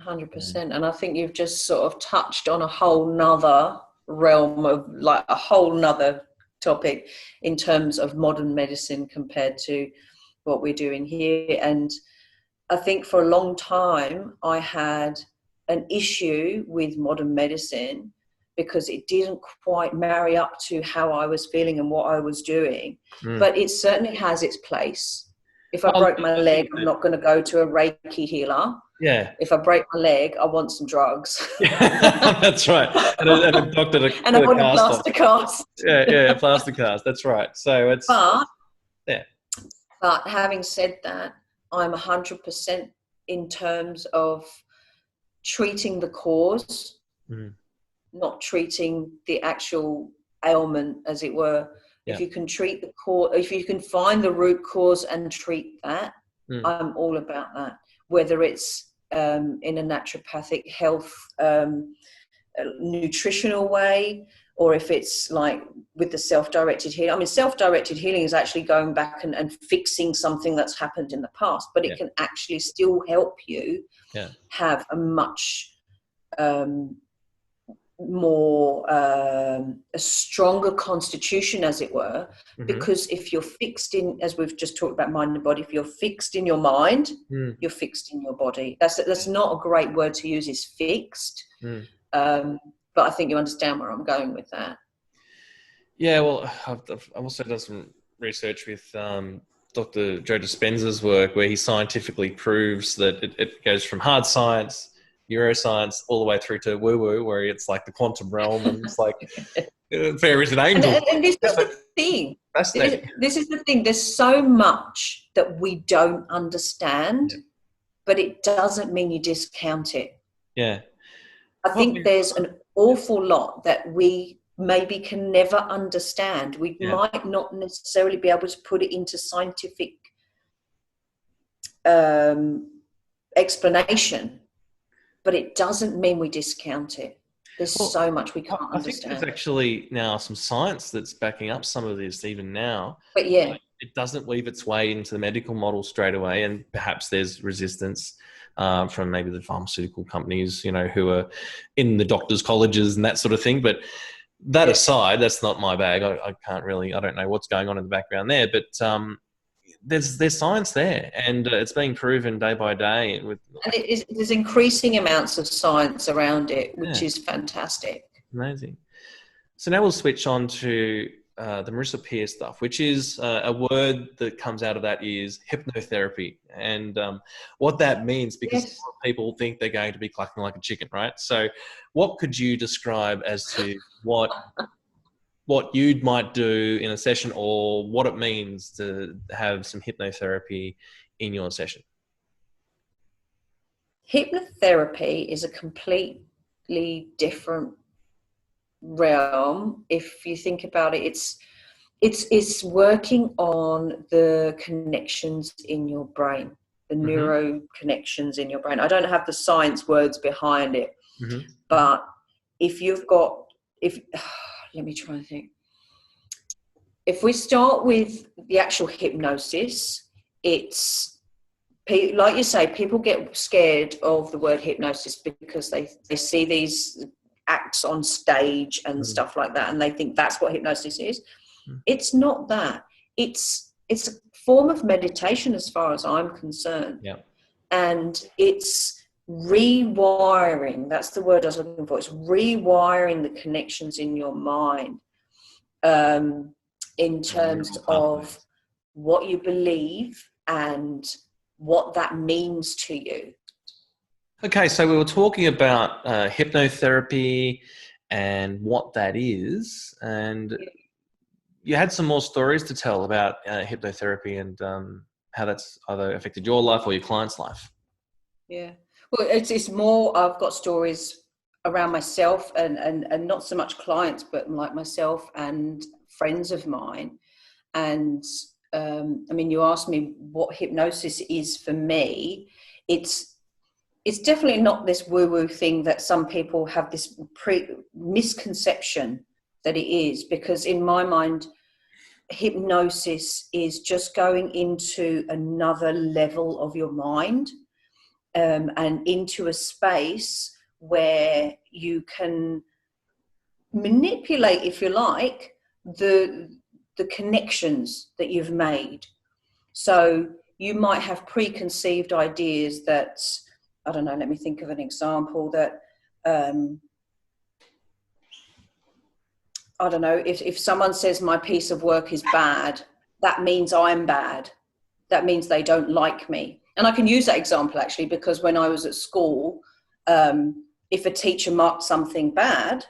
100%. And I think you've just sort of touched on a whole nother realm of, like, a whole nother topic in terms of modern medicine compared to what we're doing here. And I think for a long time I had an issue with modern medicine because it didn't quite marry up to how I was feeling and what I was doing. But it certainly has its place. If I broke my leg, I'm not going to go to a Reiki healer.
Yeah.
If I break my leg, I want some drugs.
That's right. And a doctor to
and I want a plaster cast.
Yeah, a plaster cast. That's right. So it's...
But having said that, I'm 100% in terms of treating the cause, not treating the actual ailment, as it were. If you can treat the cause, if you can find the root cause and treat that, I'm all about that. Whether it's in a naturopathic health, nutritional way, or if it's like with the self-directed healing. I mean, self-directed healing is actually going back and fixing something that's happened in the past, but it can actually still help you have a much more a stronger constitution, as it were, because if you're fixed in, as we've just talked about mind and body, if you're fixed in your mind, you're fixed in your body. That's not a great word to use, is fixed, but I think you understand where I'm going with that. Yeah,
well, I've also done some research with Dr. Joe Dispenza's work, where he scientifically proves that it goes from hard science, neuroscience, all the way through to woo-woo, where it's like the quantum realm, and it's like fairies and angels.
And this is the thing. This is the thing. There's so much that we don't understand, but it doesn't mean you discount it.
Yeah.
I think there's an awful lot that we maybe can never understand. We might not necessarily be able to put it into scientific explanation, but it doesn't mean we discount it. There's so much we can't understand. I think
there's actually now some science that's backing up some of this even now.
But
it doesn't weave its way into the medical model straight away, and perhaps there's resistance from maybe the pharmaceutical companies, who are in the doctors' colleges and that sort of thing. But that aside, that's not my bag. I don't know what's going on in the background there, but there's science there, and it's being proven day by day.
There's increasing amounts of science around it, which is fantastic.
Amazing. So now we'll switch on to the Marissa Peer stuff, which is a word that comes out of that is hypnotherapy, and what that means, because people think they're going to be clucking like a chicken, right? So what could you describe as to what you might do in a session, or what it means to have some hypnotherapy in your session?
Hypnotherapy is a completely different realm. If you think about it, it's working on the connections in your brain, the neuro connections in your brain. I don't have the science words behind it, but if let me try and think. If we start with the actual hypnosis, it's, like you say, people get scared of the word hypnosis because they see these acts on stage and stuff like that, and they think that's what hypnosis is. It's not that. It's a form of meditation as far as I'm concerned.
Yeah. And
it's rewiring. That's the word I was looking for. It's rewiring the connections in your mind, in terms of what you believe and what that means to you.
Okay, so we were talking about hypnotherapy and what that is, and you had some more stories to tell about hypnotherapy and how that's either affected your life or your client's life.
Yeah, well, it's more, I've got stories around myself and not so much clients, but like myself and friends of mine. And I mean, you asked me what hypnosis is for me. It's definitely not this woo-woo thing that some people have this misconception that it is, because in my mind, hypnosis is just going into another level of your mind, and into a space where you can manipulate, if you like, the connections that you've made. So you might have preconceived ideas that, I don't know, let me think of an example that, I don't know, if someone says my piece of work is bad, that means I'm bad. That means they don't like me. And I can use that example actually, because when I was at school, if a teacher marked something bad,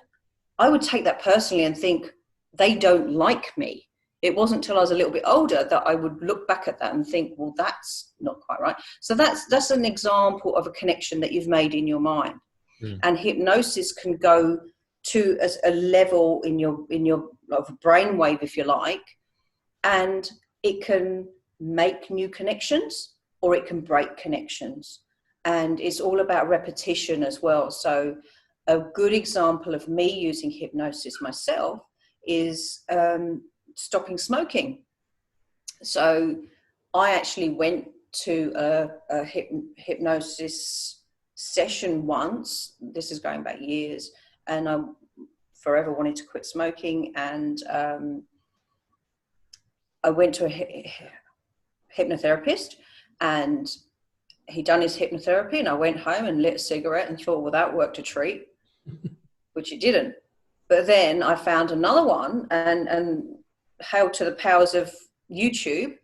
I would take that personally and think they don't like me. It wasn't until I was a little bit older that I would look back at that and think, well, that's not quite right. So that's an example of a connection that you've made in your mind. And hypnosis can go to a level in your of a brainwave, if you like, and it can make new connections or it can break connections. And it's all about repetition as well. So a good example of me using hypnosis myself is stopping smoking. So I actually went to a hypnosis session once. This is going back years, and I forever wanted to quit smoking. And I went to a hypnotherapist, and he done his hypnotherapy, and I went home and lit a cigarette and thought, well, that worked a treat, which it didn't. But then I found another one and hailed to the powers of YouTube,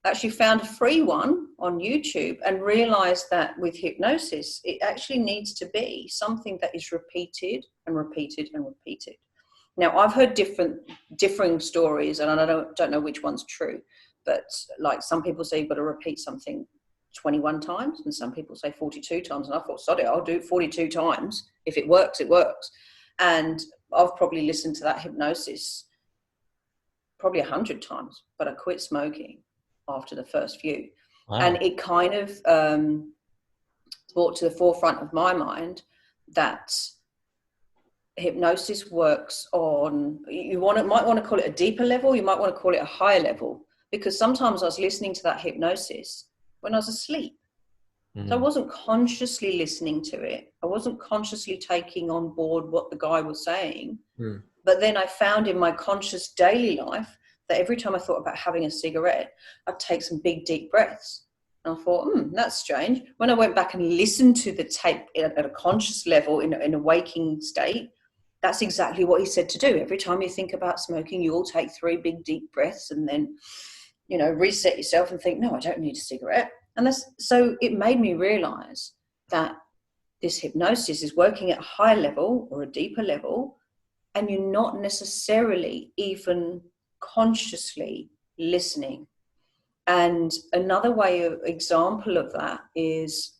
actually found a free one on YouTube and realized that with hypnosis, it actually needs to be something that is repeated and repeated and repeated. Now, I've heard differing stories, and I don't know which one's true, but like some people say you've got to repeat something 21 times, and some people say 42 times. And I thought, sod it, I'll do it 42 times. If it works, it works. And I've probably listened to that hypnosis probably 100 times, but I quit smoking after the first few. Wow. And it kind of brought to the forefront of my mind that hypnosis works on, might want to call it a deeper level, you might want to call it a higher level, because sometimes I was listening to that hypnosis when I was asleep. So I wasn't consciously listening to it. I wasn't consciously taking on board what the guy was saying. But then I found in my conscious daily life that every time I thought about having a cigarette, I'd take some big, deep breaths. And I thought, that's strange. When I went back and listened to the tape at a conscious level in a waking state, that's exactly what he said to do. Every time you think about smoking, you all take 3 big, deep breaths and then, reset yourself and think, no, I don't need a cigarette. And so it made me realize that this hypnosis is working at a higher level or a deeper level, and you're not necessarily even consciously listening. And another example of that is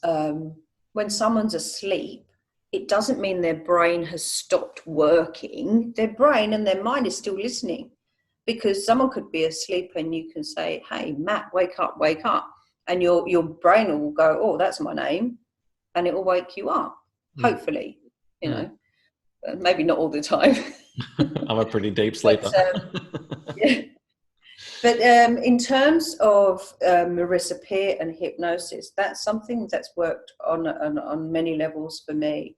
when someone's asleep, it doesn't mean their brain has stopped working. Their brain and their mind is still listening. Because someone could be asleep and you can say, hey, Matt, wake up. And your brain will go, oh, that's my name. And it will wake you up, hopefully, maybe not all the time.
I'm a pretty deep sleeper.
Yeah. But in terms of Marissa Peer and hypnosis, that's something that's worked on many levels for me.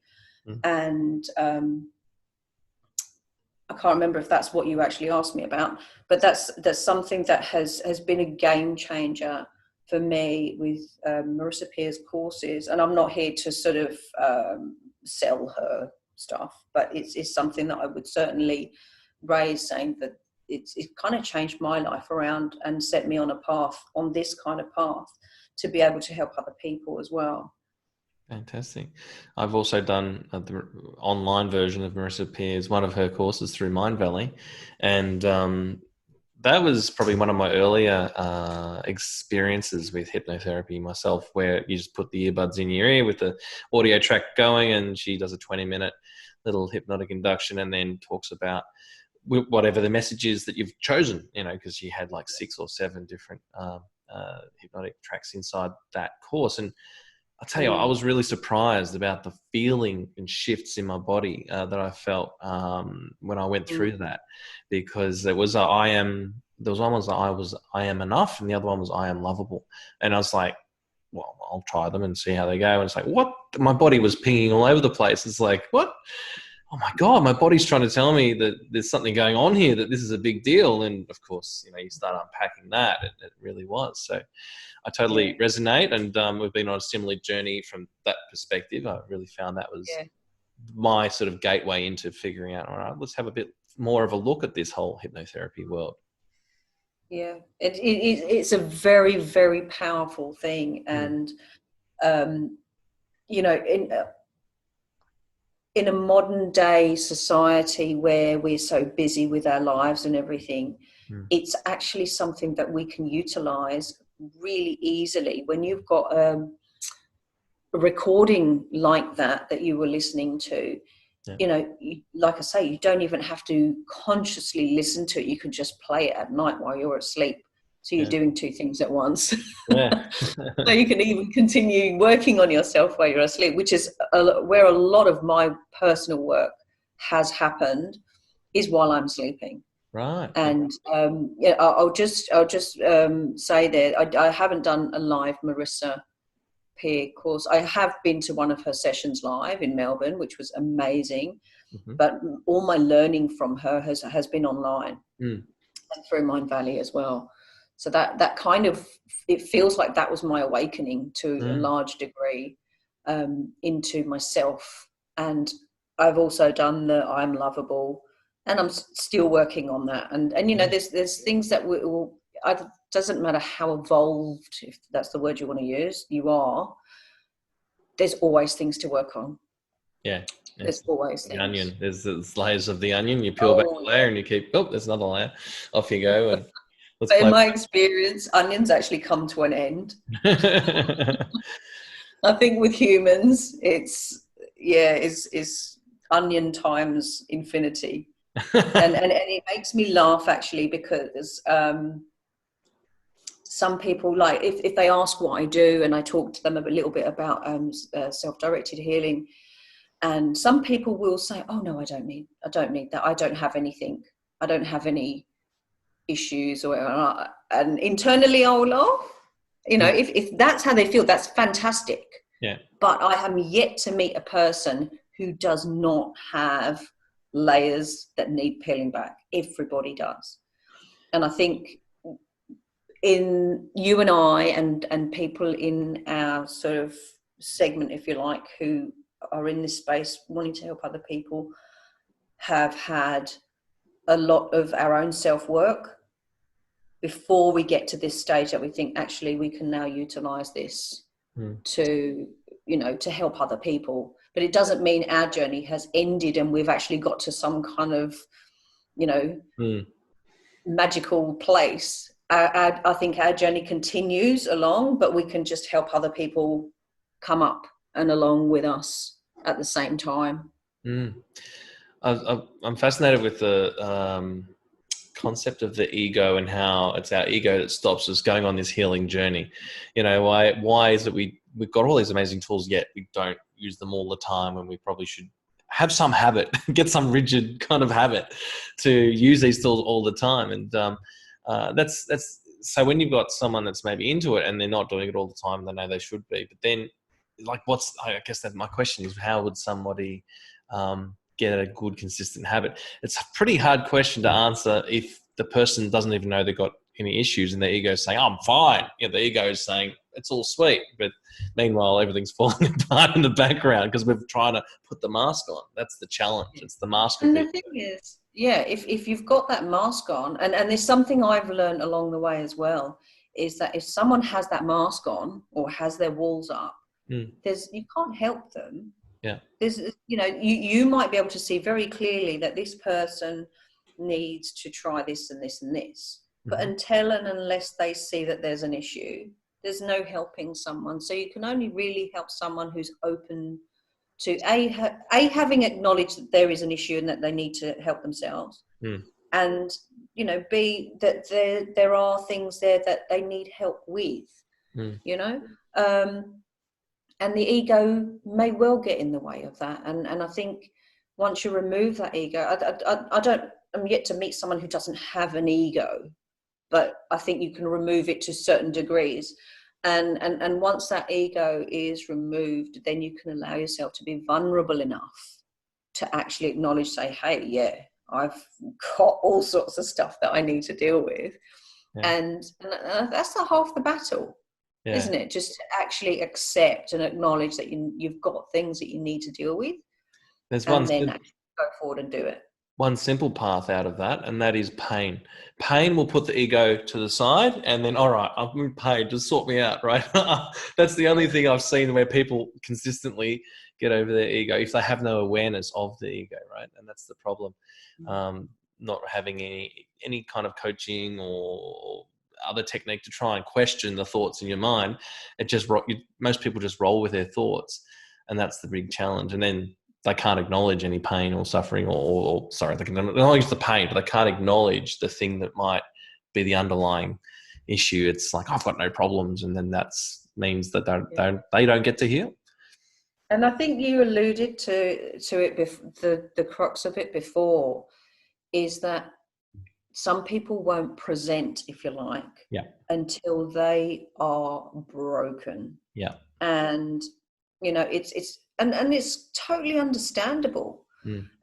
And I can't remember if that's what you actually asked me about, but that's something that has been a game changer for me with Marissa Peer's courses. And I'm not here to sort of sell her stuff, but it's something that I would certainly raise, saying that it kind of changed my life around and set me on a path, on this kind of path, to be able to help other people as well.
Fantastic. I've also done the online version of Marissa Peer's, one of her courses through Mindvalley. And that was probably one of my earlier experiences with hypnotherapy myself, where you just put the earbuds in your ear with the audio track going, and she does a 20-minute little hypnotic induction and then talks about whatever the message is that you've chosen, because she had like 6 or 7 different hypnotic tracks inside that course. And I'll tell you, I was really surprised about the feeling and shifts in my body that I felt when I went through that, because there was I am enough, and the other one was I am lovable. And I was like, well, I'll try them and see how they go. And it's like, what? My body was pinging all over the place. It's like, what? Oh my God, my body's trying to tell me that there's something going on here, that this is a big deal. And of course, you start unpacking that. It really was. So I totally resonate. And we've been on a similar journey from that perspective. I really found that was my sort of gateway into figuring out, all right, let's have a bit more of a look at this whole hypnotherapy world.
Yeah, it's a very, very powerful thing. And, in a modern day society where we're so busy with our lives and everything, it's actually something that we can utilize really easily. When you've got a recording like that you were listening to, like I say, you don't even have to consciously listen to it. You can just play it at night while you're asleep. So you're doing 2 things at once. So you can even continue working on yourself while you're asleep, which is where a lot of my personal work has happened, is while I'm sleeping.
Right.
And I'll just say that I haven't done a live Marissa Peer course. I have been to one of her sessions live in Melbourne, which was amazing. But all my learning from her has been online and through Mindvalley as well. So that kind of, it feels like that was my awakening to a large degree into myself. And I've also done the I'm lovable, and I'm still working on that. And there's things that it doesn't matter how evolved, if that's the word you want to use, you are, there's always things to work on.
Yeah.
There's always
the
things.
Onion. There's layers of the onion. You peel back the layer and you keep, there's another layer. Off you go. And
but in my experience, onions actually come to an end. I think with humans, it's onion times infinity. and it makes me laugh, actually, because some people, like, if they ask what I do and I talk to them a little bit about self-directed healing, and some people will say, oh no, I don't need that. I don't have anything. I don't have any issues, and internally I'll laugh. If that's how they feel, that's fantastic.
Yeah. But
I am yet to meet a person who does not have layers that need peeling back. Everybody does. And I think in you and I and people in our sort of segment, if you like, who are in this space wanting to help other people, have had a lot of our own self-work before we get to this stage that we think, actually, we can now utilize this to help other people. But it doesn't mean our journey has ended and we've actually got to some kind of, magical place. I think our journey continues along, but we can just help other people come up and along with us at the same time.
I'm fascinated with the concept of the ego and how it's our ego that stops us going on this healing journey. Why is it we've got all these amazing tools, yet we don't use them all the time, and we probably should have some habit, get some rigid kind of habit to use these tools all the time. And that's so when you've got someone that's maybe into it and they're not doing it all the time, they know they should be. But then, like, I guess that my question is, how would somebody get a good, consistent habit? It's a pretty hard question to answer if the person doesn't even know they've got any issues and their ego is saying, I'm fine. The ego is saying, it's all sweet. But meanwhile, everything's falling apart in the background because we're trying to put the mask on. That's the challenge. It's the mask.
And the thing is, if you've got that mask on, and there's something I've learned along the way as well, is that if someone has that mask on or has their walls up, you can't help them.
Yeah.
There's, you might be able to see very clearly that this person needs to try this and this and this. But until and unless they see that there's an issue, there's no helping someone. So you can only really help someone who's open to having acknowledged that there is an issue and that they need to help themselves, and B, that there are things there that they need help with, and the ego may well get in the way of that. And I think once you remove that ego, I'm yet to meet someone who doesn't have an ego, but I think you can remove it to certain degrees. And once that ego is removed, then you can allow yourself to be vulnerable enough to actually acknowledge, say, hey, I've got all sorts of stuff that I need to deal with. And that's the half the battle, isn't it? Just to actually accept and acknowledge that you've got things that you need to deal with. Then actually go forward and do it.
One simple path out of that, and that is pain. Pain will put the ego to the side and then, all right, I'm in pain, just sort me out, right? That's the only thing I've seen where people consistently get over their ego if they have no awareness of the ego, right? And that's the problem. Not having any kind of coaching or other technique to try and question the thoughts in your mind. Most people just roll with their thoughts, and that's the big challenge. And then they can't acknowledge any pain or suffering they can acknowledge the pain, but they can't acknowledge the thing that might be the underlying issue. It's like, I've got no problems. And then that means that they don't get to heal.
And I think you alluded to it, the crux of it before, is that some people won't present, if you like, until they are broken.
Yeah.
And, it's totally understandable.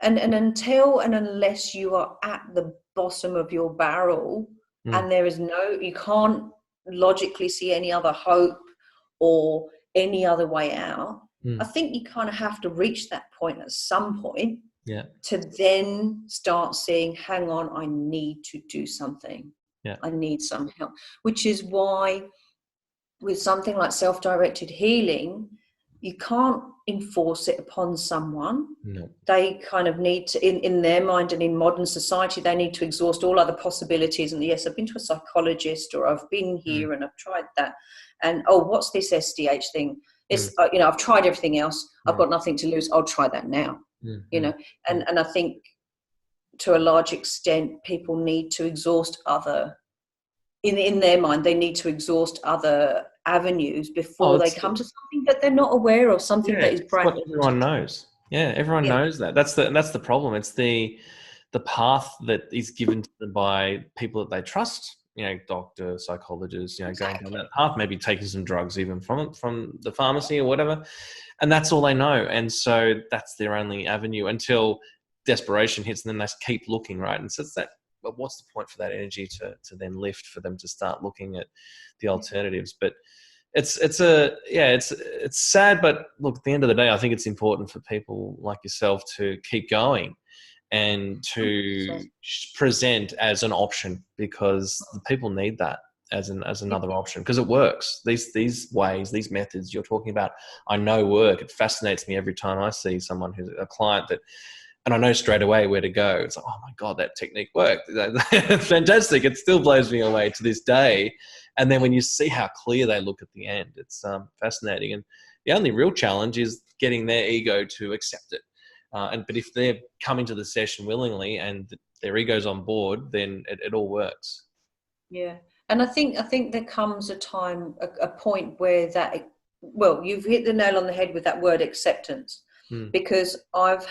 And until and unless you are at the bottom of your barrel and you can't logically see any other hope or any other way out, I think you kind of have to reach that point at some point to then start saying, hang on, I need to do something. I need some help, which is why with something like self-directed healing, you can't enforce it upon someone.
No.
They kind of need to, in their mind and in modern society, they need to exhaust all other possibilities. And yes, I've been to a psychologist, or I've been here and I've tried that. And, what's this SDH thing? It's, I've tried everything else. I've got nothing to lose. I'll try that now. And I think to a large extent, people need to exhaust in their mind, they need to exhaust other avenues before they come to something that they're not aware of, something that is brand new.
Everyone knows. Everyone knows that. That's the problem. It's the path that is given to them by people that they trust. Doctor, psychologists. Going down that path, maybe taking some drugs even from the pharmacy or whatever, and that's all they know. And so that's their only avenue until desperation hits, and then they keep looking, right? And so it's that. But what's the point for that energy to then lift, for them to start looking at the alternatives? But it's sad, but look, at the end of the day, I think it's important for people like yourself to keep going and to present as an option, because the people need that as another option, because it works. These ways, these methods you're talking about, I know work. It fascinates me every time I see someone who's a client and I know straight away where to go. It's like, oh my God, that technique worked. Fantastic. It still blows me away to this day. And then when you see how clear they look at the end, it's fascinating. And the only real challenge is getting their ego to accept it. But if they're coming to the session willingly and their ego's on board, then it all works.
Yeah. And I think there comes a time, a point where you've hit the nail on the head with that word acceptance. because I've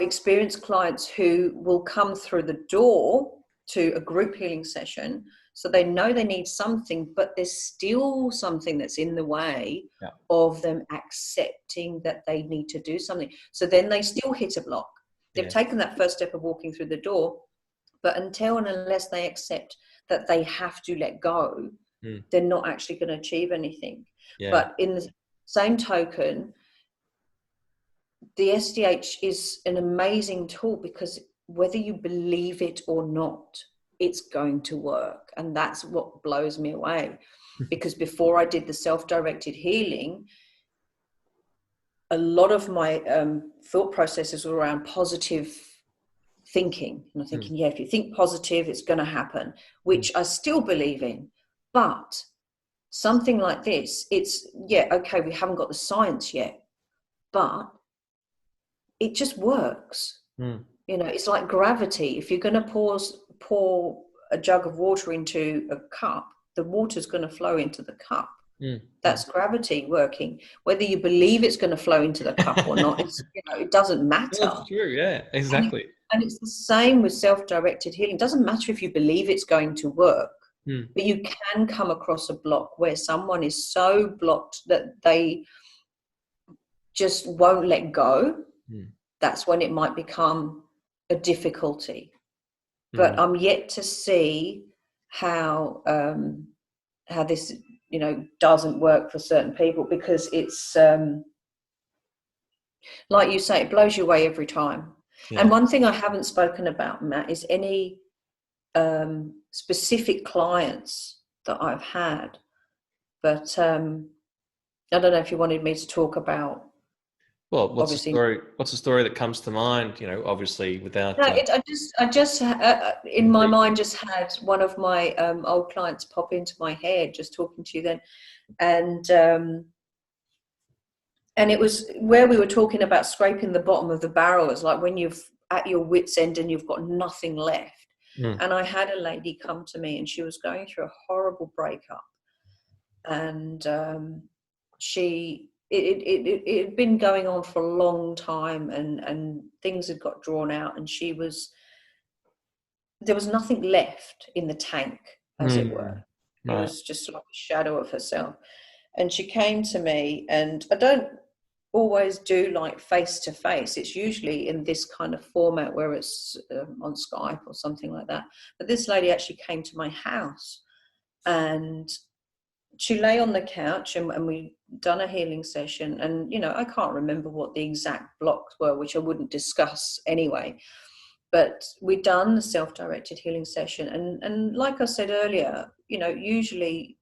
experienced clients who will come through the door to a group healing session. So they know they need something, but there's still something that's in the way of them accepting that they need to do something. So then they still hit a block. They've taken that first step of walking through the door, but until and unless they accept that they have to let go, they're not actually going to achieve anything. But in the same token, the SDH is an amazing tool, because whether you believe it or not, it's going to work. And that's what blows me away. Because before I did the self-directed healing, a lot of my thought processes were around positive thinking. And I'm thinking, if you think positive, it's going to happen, which I still believe in. But something like this, it's, okay, we haven't got the science yet, but it just works. You know, it's like gravity. If you're going to pour a jug of water into a cup, the water's going to flow into the cup. That's gravity working. Whether you believe it's going to flow into the cup or not, it doesn't matter.
That's true. Yeah, exactly.
And it's the same with self-directed healing. It doesn't matter if you believe it's going to work, but you can come across a block where someone is so blocked that they just won't let go. That's when it might become a difficulty. But I'm yet to see how this, doesn't work for certain people, because it's like you say, it blows you away every time. And one thing I haven't spoken about, Matt, is any specific clients that I've had. But I don't know if you wanted me to talk about.
Well, what's the story that comes to mind? Obviously without.
No, I just in my mind just had one of my old clients pop into my head just talking to you then, and it was where we were talking about scraping the bottom of the barrel. It's like when you've at your wit's end and you've got nothing left. And I had a lady come to me, and she was going through a horrible breakup, and it had been going on for a long time, and things had got drawn out, and there was nothing left in the tank, as it were. It was just like a shadow of herself. And she came to me, and I don't always do like face to face. It's usually in this kind of format where it's on Skype or something like that. But this lady actually came to my house, and she lay on the couch, and we done a healing session. And, I can't remember what the exact blocks were, which I wouldn't discuss anyway. But we'd done the self-directed healing session. And like I said earlier, usually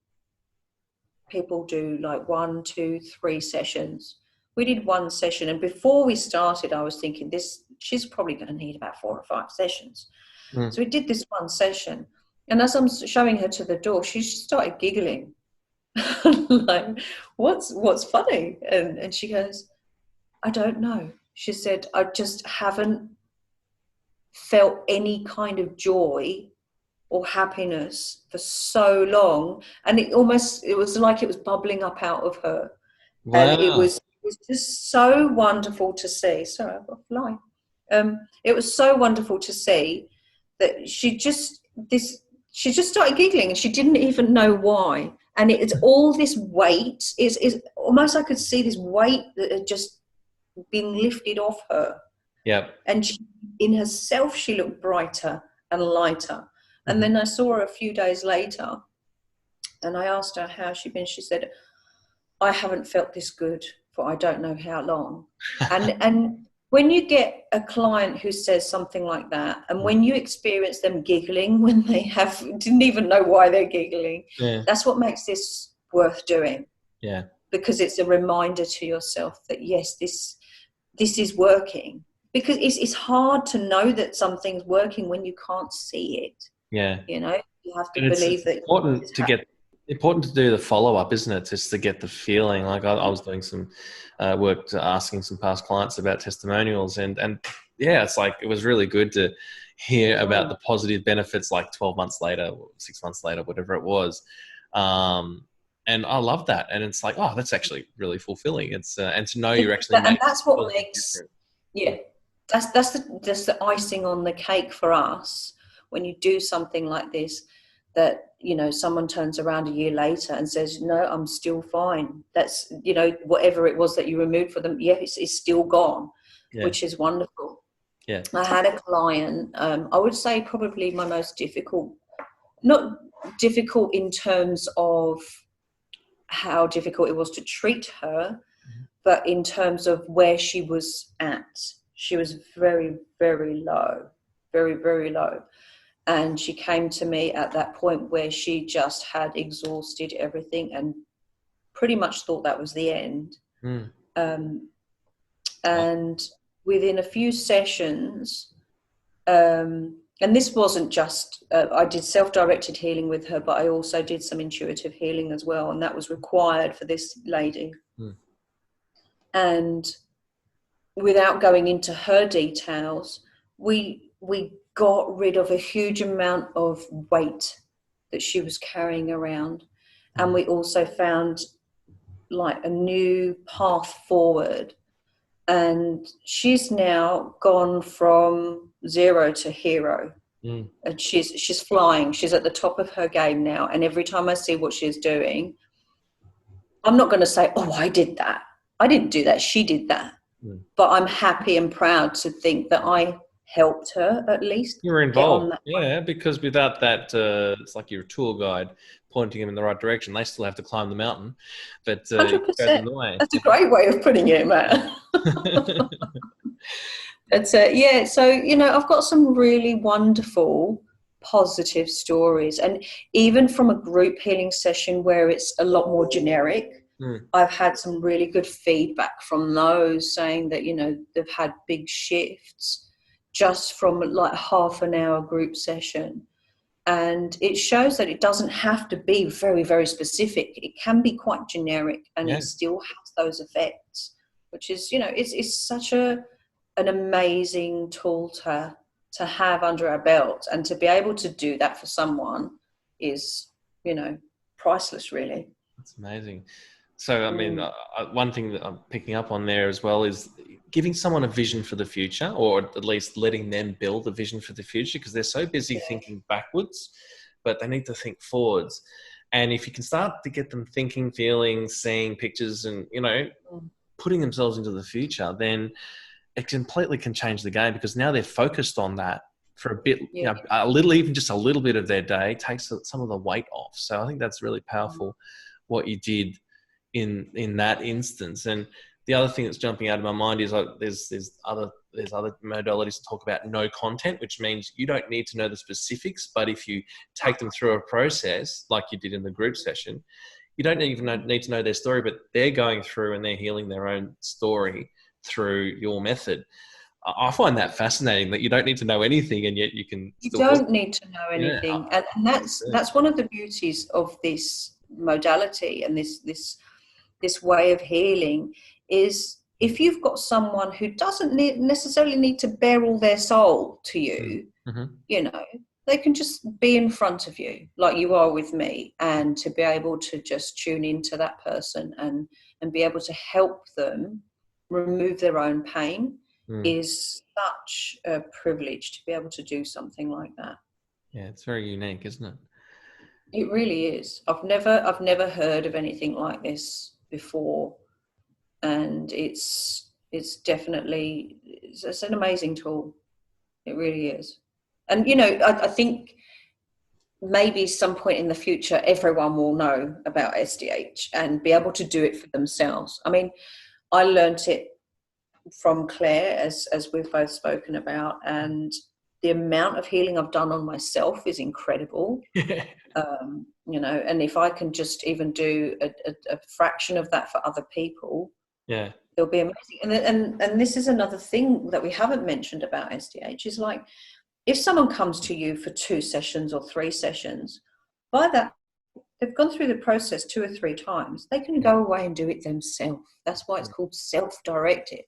people do like 1, 2, 3 sessions. We did 1 session. And before we started, I was thinking she's probably going to need about 4 or 5 sessions. So we did this 1 session. And as I'm showing her to the door, she started giggling. Like, what's funny? And she goes, I don't know. She said, I just haven't felt any kind of joy or happiness for so long. And it was like it was bubbling up out of her. Wow. And it was just so wonderful to see. Sorry, I've got a fly. It was so wonderful to see that she just started giggling, and she didn't even know why. And it's all this weight is almost, I could see this weight that had just been lifted off her.
Yeah.
And in herself, she looked brighter and lighter. And then I saw her a few days later, and I asked her how she'd been. She said, I haven't felt this good for I don't know how long. And when you get a client who says something like that, and when you experience them giggling when they didn't even know why they're giggling, that's what makes this worth doing.
Yeah.
Because it's a reminder to yourself that, yes, this is working. Because it's hard to know that something's working when you can't see it.
Yeah.
You have to believe that.
Important to do the follow-up, isn't it? Just to get the feeling. Like I was doing some work asking some past clients about testimonials, and it's like, it was really good to hear about the positive benefits like 12 months later, or 6 months later, whatever it was. And I love that. And it's like, oh, that's actually really fulfilling. It's and to know you're actually
and
making
that's what
a
makes
difference.
that's the icing on the cake for us when you do something like this, that, you know, someone turns around a year later and says, no, I'm still fine. That's, you know, whatever it was that you removed for them, it's still gone, which is wonderful.
Yeah.
I had a client, I would say probably my most difficult, not difficult in terms of how difficult it was to treat her, but in terms of where she was at. She was very, very low, very, very low. And she came to me at that point where she just had exhausted everything and pretty much thought that was the end. And within a few sessions, and this wasn't just, I did self-directed healing with her, but I also did some intuitive healing as well. And that was required for this lady. And without going into her details, we got rid of a huge amount of weight that she was carrying around. And we also found like a new path forward. And she's now gone from 0 to hero. And she's flying. She's at the top of her game now. And every time I see what she's doing, I'm not going to say, oh, I did that. I didn't do that. She did that. But I'm happy and proud to think that I helped her at least.
You were involved. Yeah, because without that, it's like you're a tour guide pointing them in the right direction. They still have to climb the mountain. But
100%. That's a great way of putting it, Matt. But yeah, so, you know, I've got some really wonderful positive stories. And even from a group healing session where it's a lot more generic, I've had some really good feedback from those saying that, you know, they've had big shifts just from like half an hour group session. And it shows that it doesn't have to be very, very specific. It can be quite generic and it still has those effects, which is, you know, it's such an amazing tool to have under our belt, and to be able to do that for someone is, you know, priceless, really.
That's amazing. So, I mean, one thing that I'm picking up on there as well is giving someone a vision for the future, or at least letting them build a vision for the future, because they're so busy thinking backwards, but they need to think forwards. And if you can start to get them thinking, feeling, seeing pictures and, you know, putting themselves into the future, then it completely can change the game, because now they're focused on that for a bit, you know, a little, even just a little bit of their day takes some of the weight off. So I think that's really powerful what you did in that instance. And the other thing that's jumping out of my mind is there's other modalities to talk about no content, which means you don't need to know the specifics, but if you take them through a process like you did in the group session, you don't even need to know their story, but they're going through and they're healing their own story through your method. I find that fascinating, that you don't need to know anything and yet you can.
You don't need to know anything, and that's one of the beauties of this modality and this way of healing, is if you've got someone who doesn't necessarily need to bare all their soul to you, you know, they can just be in front of you like you are with me, and to be able to just tune into that person and be able to help them remove their own pain is such a privilege to be able to do something like that.
Yeah, it's very unique, isn't it?
It really is. I've never heard of anything like this before, and it's definitely it's an amazing tool. It really is. And you know, I think maybe some point in the future everyone will know about SDH and be able to do it for themselves. I mean, I learnt it from Claire, as we've both spoken about, and the amount of healing I've done on myself is incredible. You know, and if I can just even do a fraction of that for other people, it'll be amazing. And this is another thing that we haven't mentioned about SDH, is like, if someone comes to you for 2 sessions or 3 sessions, by that they've gone through the process 2 or 3 times, they can go away and do it themselves. That's why it's called self-directed.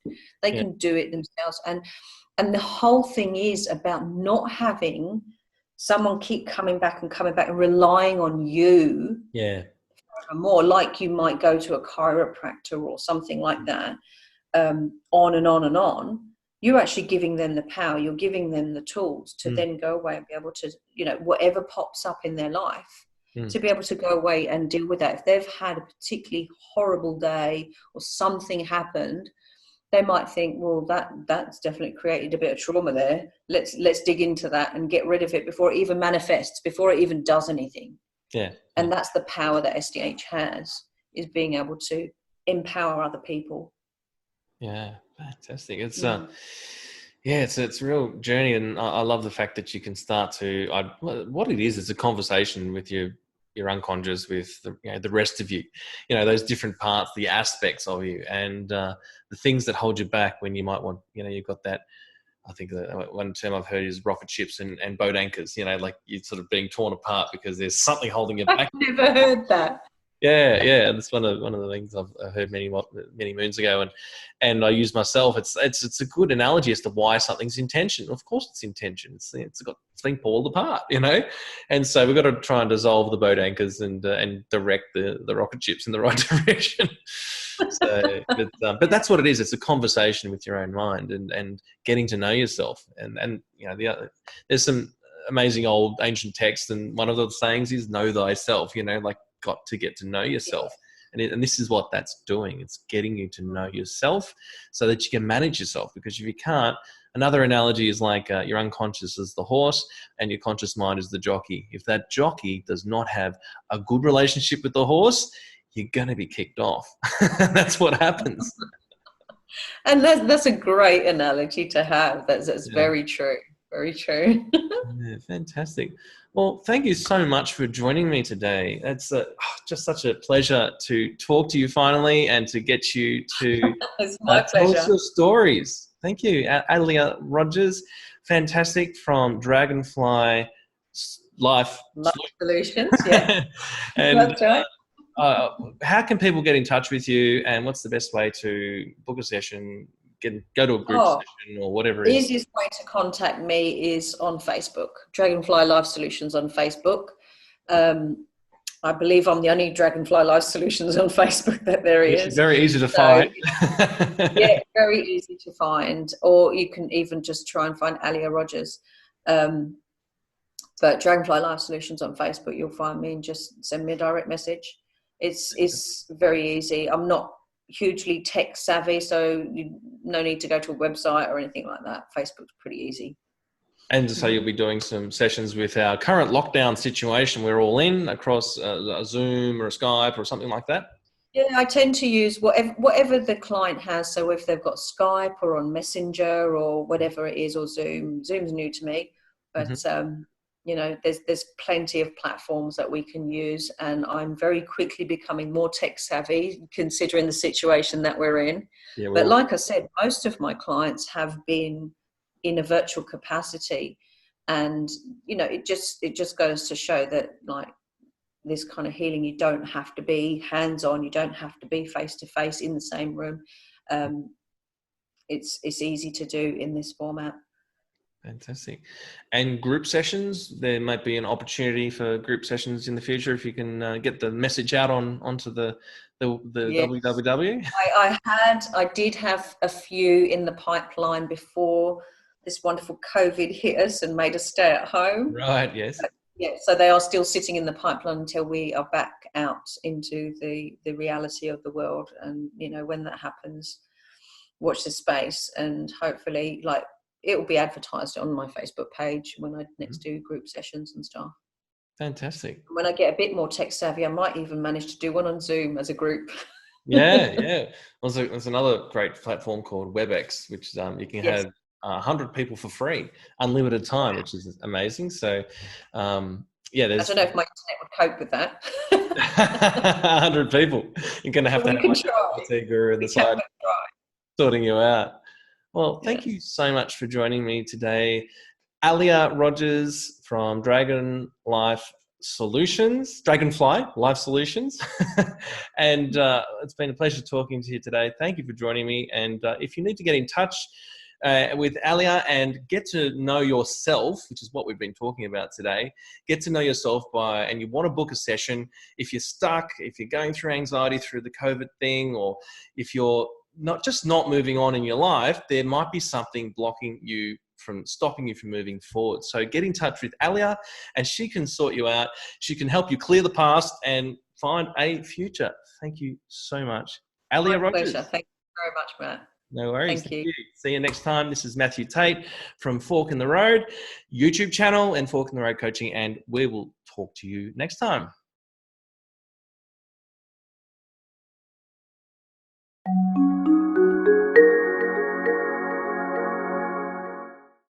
They can do it themselves. And the whole thing is about not having someone keep coming back and relying on you more, like you might go to a chiropractor or something like that, on and on and on, you're actually giving them the power, you're giving them the tools to then go away and be able to, whatever pops up in their life, to be able to go away and deal with that. If they've had a particularly horrible day or something happened, they might think, well, that's definitely created a bit of trauma there. Let's dig into that and get rid of it before it even manifests, before it even does anything.
Yeah.
And that's the power that SDH has, is being able to empower other people.
Yeah, fantastic. It's it's a real journey, and I love the fact that you can start to. What it is, it's a conversation with your unconscious, with the rest of you, those different parts, the aspects of you, and the things that hold you back when you might want. You've got that. I think one term I've heard is rocket ships and boat anchors. Like you're sort of being torn apart because there's something holding you back.
I've never heard that.
Yeah, that's one of the things I've heard many moons ago, and I use myself. It's a good analogy as to why something's in tension. Of course, it's in tension. It's been pulled apart, and so we've got to try and dissolve the boat anchors and direct the rocket ships in the right direction. So, but that's what it is. It's a conversation with your own mind and getting to know yourself. And there's some amazing old ancient texts, and one of the sayings is "Know thyself." Got to get to know yourself, and this is what that's doing. It's getting you to know yourself so that you can manage yourself, because if you can't, another analogy is like your unconscious is the horse and your conscious mind is the jockey. If that jockey does not have a good relationship with the horse, you're going to be kicked off. That's what happens.
And that's a great analogy to have. That's very true. Very true.
Yeah, fantastic. Well, thank you so much for joining me today. It's just such a pleasure to talk to you finally and to get you to
it's my
tell
pleasure.
us your stories. Thank you. Aliya Rodgers, fantastic, from Dragonfly Life
Solutions. Yeah.
And
that's right.
how can people get in touch with you, and what's the best way to book a session, go to a group session or whatever it is?
The easiest way to contact me is on Facebook, Dragonfly Life Solutions on Facebook. I believe I'm the only Dragonfly Life Solutions on Facebook that there is.
It's very easy to find.
Yeah, very easy to find. Or you can even just try and find Aliya Rodgers. But Dragonfly Life Solutions on Facebook, you'll find me, and just send me a direct message. It's very easy. I'm not hugely tech savvy, so no need to go to a website or anything like that. Facebook's pretty easy.
And so you'll be doing some sessions with our current lockdown situation we're all in, across a Zoom or a Skype or something like that?
Yeah, I tend to use whatever the client has. So if they've got Skype or on Messenger or whatever it is, or Zoom. Zoom's new to me, but there's plenty of platforms that we can use, and I'm very quickly becoming more tech savvy considering the situation that we're in. Yeah, but like I said, most of my clients have been in a virtual capacity, and it just goes to show that, like, this kind of healing, you don't have to be hands-on, you don't have to be face-to-face in the same room. It's easy to do in this format. Fantastic.
And group sessions, there might be an opportunity for group sessions in the future if you can get the message out onto the WWW.
I did have a few in the pipeline before this wonderful COVID hit us and made us stay at home.
Right, yes.
Yeah, so they are still sitting in the pipeline until we are back out into the reality of the world. And, when that happens, watch this space, and hopefully, it will be advertised on my Facebook page when I next do group sessions and stuff.
Fantastic.
When I get a bit more tech savvy, I might even manage to do one on Zoom as a group.
Yeah. Well, there's another great platform called WebEx, which you can have 100 people for free, unlimited time, which is amazing. So, there's. I
don't know if my internet would cope with that.
100 people. You're going to have to have a IT guru on the side sorting you out. Well, thank you so much for joining me today. Aliya Rodgers from Dragonfly Life Solutions. And it's been a pleasure talking to you today. Thank you for joining me. And if you need to get in touch with Aliya and get to know yourself, which is what we've been talking about today. Get to know yourself and you want to book a session. If you're stuck, if you're going through anxiety through the COVID thing, or if you're not moving on in your life, there might be something stopping you from moving forward. So get in touch with Aliya and she can sort you out. She can help you clear the past and find a future. Thank you so much. Aliya Rodgers.
Pleasure. Thank you very much, Matt.
No worries.
Thank you.
See you next time. This is Matthew Tait from Fork in the Road YouTube channel and Fork in the Road Coaching, and we will talk to you next time.